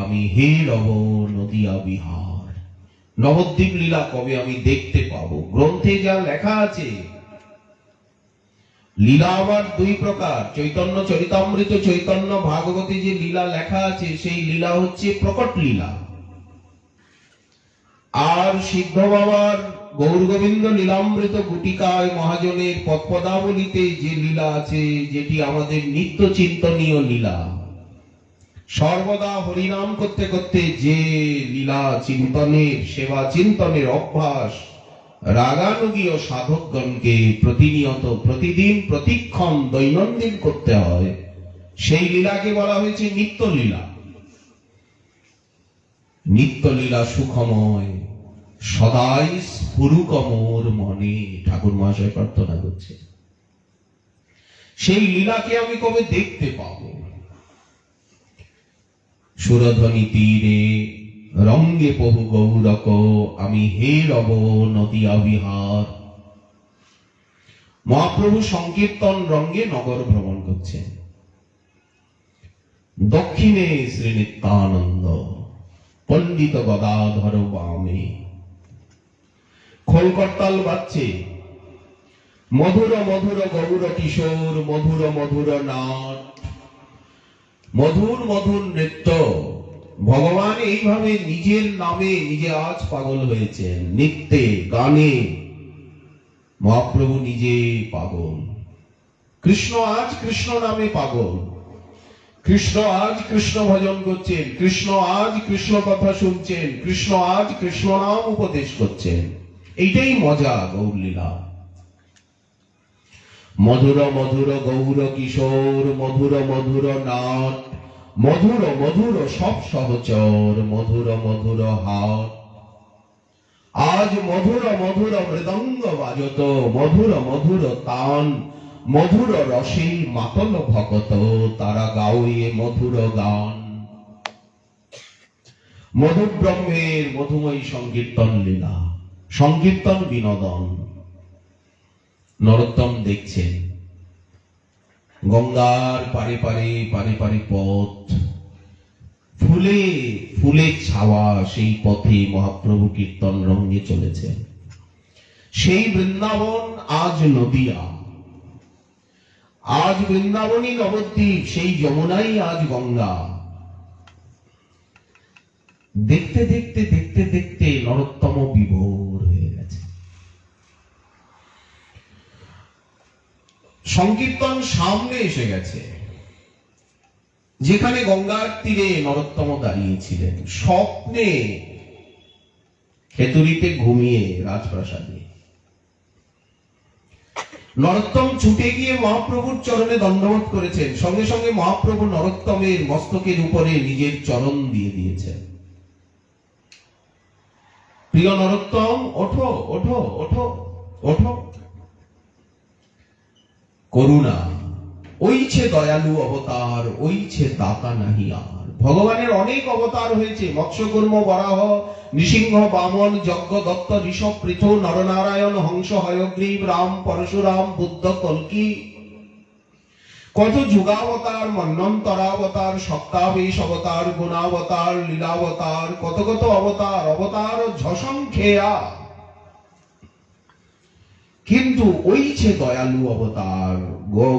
আমি হে রব নদিয়া বিহার। নবদ্বীপ লীলা কবে আমি দেখতে পাবো? গ্রন্থে যা লেখা আছে, লীলা আবার দুই প্রকার। চৈতন্য চরিতামৃত, চৈতন্য ভাগবতে যে লীলা লেখা আছে, সেই লীলা হচ্ছে প্রকট লীলা। আর সিদ্ধ বাবার গৌর গোবিন্দ লীলামৃত গুটিকায় মহাজনের পদপদাবলিতে যে লীলা আছে, যেটি আমাদের নিত্য চিন্তনীয় লীলা। সর্বদা হরিনাম করতে করতে যে লীলা চিন্তনের, সেবা চিন্তনের অভ্যাস রাগানুগীয় সাধকগণকে প্রতিনিয়ত, প্রতিদিন, প্রতিক্ষণ, দৈনন্দিন করতে হয়, সেই লীলাকে বলা হয়েছে নিত্য লীলা। নিত্য লীলা সুখময়, সদাই স্ফুরুক মোর মনে, ঠাকুর মহাশয় প্রার্থনা করছে। সেই লীলাকে আমি কবে দেখতে পাবো? সুরধ্বনি তীরে রঙ্গে বহু গৌরক, আমি হে রব নদিয়া বিহার। মহাপ্রভু সংকীর্তন রঙ্গে নগর ভ্রমণ করছেন। দক্ষিণে শ্রী নিত্যানন্দ, পণ্ডিত গদাধর বামে। খোল করতাল বাজছে, মধুর মধুর গৌর কিশোর, মধুর মধুর নাট, মধুর মধুর নৃত্য। ভগবান এইভাবে নিজের নামে নিজে আজ পাগল হয়েছেন, নৃত্যে গানে মহাপ্রভু নিজে পাগল। কৃষ্ণ আজ কৃষ্ণ নামে পাগল, কৃষ্ণ আজ কৃষ্ণ ভজন করছেন, কৃষ্ণ আজ কৃষ্ণ কথা শুনছেন, কৃষ্ণ আজ কৃষ্ণ নাম উপদেশ করছেন। এইটাই মজা গৌর লীলা। মধুর মধুর গৌর কিশোর, মধুর মধুর নাট, মধুর মধুর সব সহচর, মধুর মধুর হাট। আজ মধুর মধুর মৃদঙ্গ বাজত, মধুর মধুর তান, মধুর রসে মাতল ভকত, তারা গাওয়ে মধুর গান। মধু ব্রহ্মের মধুময়ী সংকীর্তন লীলা, সংকীর্তন বিনোদন। নরোত্তম দেখছেন গঙ্গার পারে পারে পারে পারে পথ, ফুলে ফুলে ছাওয়া সেই পথে মহাপ্রভু কীর্তন রঙ্গে চলেছেন। সেই বৃন্দাবন আজ নদিয়া, আজ বৃন্দাবনই নবদ্বীপ, সেই যমুনাই আজ গঙ্গা। দেখতে দেখতে দেখতে দেখতে নরোত্তম বিভোর হয়ে গেছে। সংকীর্তন সামনে এসে গেছে, যেখানে গঙ্গার তীরে নরোত্তম দাঁড়িয়েছিলেন, স্বপ্নে খেতুরিতে ঘুমিয়ে রাজপ্রাসাদে। নরোত্তম ছুটে গিয়ে মহাপ্রভুর চরণে দণ্ডবোধ করেছেন, সঙ্গে সঙ্গে মহাপ্রভু নরোত্তমের মস্তকের উপরে নিজের চরণ দিয়ে দিয়েছেন। প্রিয় নরোত্তম, ওঠো ওঠো ওঠো ওঠো। করুণা, ওইছে দয়ালু অবতার, ওইছে দাতা নাহি আর। ভগবানের অনেক অবতার হয়েছে, মৎস্যকূর্ম, বরাহ, নৃসিংহ, বামন, যজ্ঞ, দত্ত, ঋষভ, পৃথ, নরনারায়ণ, হংস, হয়গ্রীব, রাম, পরশুরাম, বুদ্ধ, কল্কি। কত যুগাবতার, মন্বন্তরাবতার, সপ্তাবেশ অবতার, গুণাবতার, লীলাবতার, কত কত অবতার, অবতার ঝসংখ্যেয়া। কিন্তু ওইছে দয়ালু অবতার,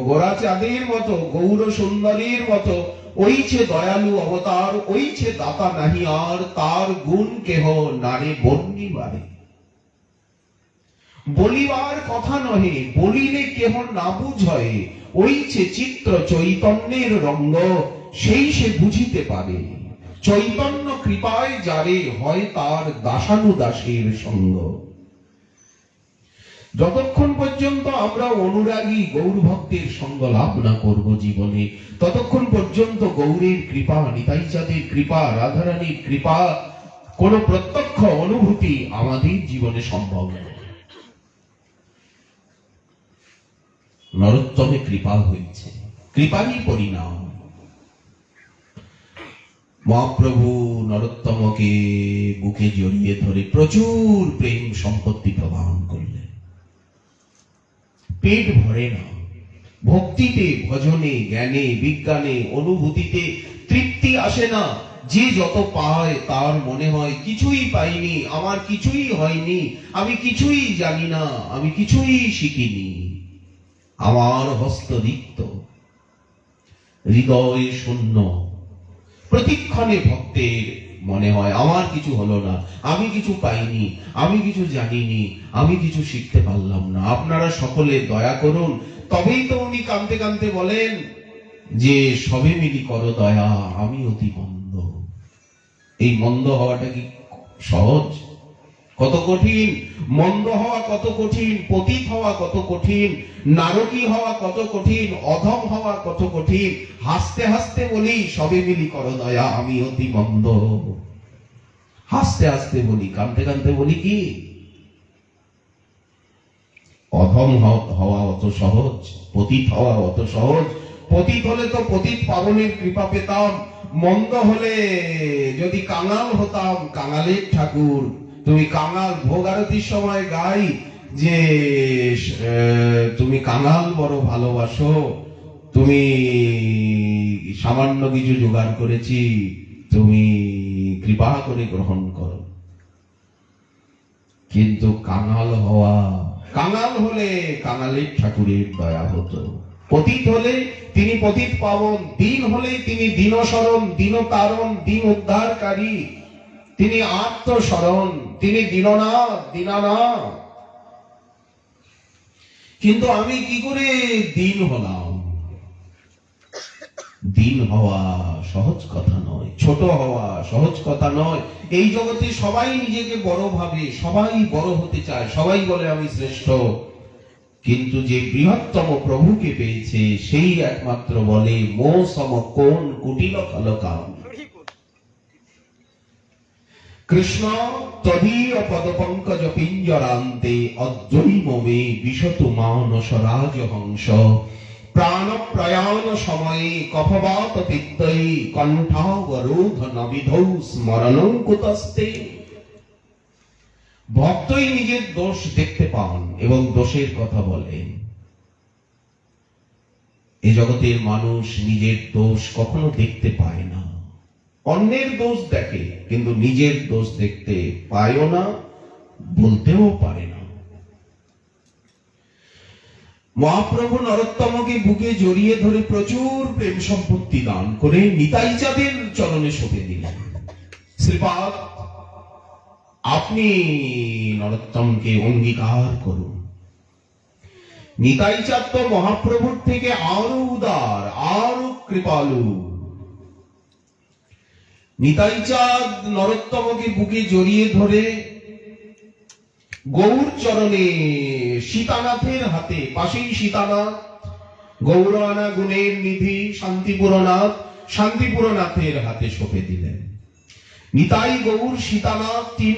গোরা চাঁদের মতো, গৌর সুন্দরীর মতো, ওইছে দয়ালু অবতার, ওইছে দাতা নাহি আর, তার গুণ কেহ নারে বর্ণিবারে। বলিবার কথা নহে, বলিলে কেহ না বুঝয়, ওইছে চিত্র চৈতন্যের রঙ্গ, সেই সে বুঝিতে পারে। চৈতন্য কৃপায় যারে হয় তার দাসানুদাসের সঙ্গ। যতক্ষণ পর্যন্ত আমরা অনুরাগী গৌর ভক্তের সঙ্গ লাভ না করব জীবনে, ততক্ষণ পর্যন্ত গৌরের কৃপা, নিতাই চাঁদের কৃপা, রাধারানীর কৃপা, কোন প্রত্যক্ষ অনুভূতি আমাদের জীবনে সম্ভব নয়। নরোত্তমে কৃপা হয়েছে, কৃপারই পরিণাম। মহাপ্রভু নরোত্তমকে বুকে জড়িয়ে ধরে প্রচুর প্রেম সম্পত্তি প্রদান করলেন। পেট ভরে না, ভক্তিতে, ভজনে, জ্ঞানে, বিজ্ঞানে, অনুভূতিতে তৃপ্তি আসে না। যে যত পায় তার মনে হয় কিছুই পাইনি, আমার কিছুই হয়নি, আমি কিছুই জানি না, আমি কিছুই শিখিনি, আমার হস্ত রিক্ত, হৃদয় শূন্য। প্রতিক্ষণে ভক্তের মনে হয় আমার কিছু হলো না, আমি কিছু পাইনি, আমি কিছু জানিনি, আমি কিছু শিখতে পারলাম না। আপনারা সকলে দয়া করুন। তবেই তো উনি কাঁদতে কাঁদতে বলেন যে সবে মিলি করো দয়া, আমি অতি মন্দ। এই মন্দ হওয়াটা কি সহজ? কত কঠিন। মন্দ হওয়া কত কঠিন, পতিত হওয়া কত কঠিন, নারকী হওয়া কত কঠিন, অধম হওয়া কত কঠিন। হাসতে হাসতে বলি সবে মিলি করো দয়া, আমি অতি মন্দ। হাসতে হাসতে বলি, কাঁদতে কাঁদতে বলি কি অধম হওয়া অত সহজ, পতিত হওয়া অত সহজ? পতিত হলে তো পতিত পাবনের কৃপা পেতাম, মন্দ হলে যদি কাঙাল হতাম, কাঙালের ঠাকুর। তুমি কাঙাল, ভোগ আরতির সময় গাই যে তুমি কাঙাল বড় ভালোবাসো, তুমি সামান্য কিছু জোগাড় করেছি, তুমি কৃপা করে গ্রহণ করো। কিন্তু কাঙাল হলে কাঙালের ঠাকুরের দয়া হতো, পতিত হলে তিনি পতিত পাবন, দিন হলে তিনি দীনশরণ, দীনতারণ, দীন উদ্ধারকারী, তিনি আত্মশরণ, তিনি দীনানাথ। কিন্তু আমি কি করে দিন হলাম? দিন হওয়া সহজ কথা নয়, ছোট হওয়া সহজ কথা নয়। এই জগতে সবাই নিজেকে বড় ভাবে, সবাই বড় হতে চায়, সবাই বলে আমি শ্রেষ্ঠ। কিন্তু যে বৃহত্তম প্রভুকে পেয়েছে সেই একমাত্র বলে মো সম কোন কুটিল ফলকাম। কৃষ্ণ তদীয় পদপঙ্কজ পিঞ্জরান্তে অদ্বৈম মে বিশতু মানস রাজহংস। প্রাণ প্রয়াণ সময়ে কফবাত পিত্তৈ কণ্ঠাবরোধ নবিধৌ স্মরণং কুতস্তে। ভক্তই নিজের দোষ দেখতে পান এবং দোষের কথা বলেন। এ জগতের মানুষ নিজের দোষ কখনো দেখতে পায় না, অন্যের দোষ দেখে কিন্তু নিজের দোষ দেখতে পায়ও না, বলতেও পারে না। মহাপ্রভু নরোত্তমকে বুকে জড়িয়ে ধরে প্রচুর প্রেম সম্পত্তি দান করে নিতাই চাঁদের চরণে সঁপে দিলেন। শ্রীপাদ, আপনি নরোত্তমকে অঙ্গীকার করুন। নিতাই চাঁদ তো মহাপ্রভুর থেকে আরো উদার, আরো কৃপালু। নিতাই চাঁদ নরোত্তমকে বুকে জড়িয়ে ধরে গৌর চরণে, সীতানাথের হাতে, পাশেই সীতানাথ, গৌরানা গুণের নিধি শান্তিপুরনাথের হাতে সঁপে দিলেন। নিতাই গৌর সীতানাথ তিন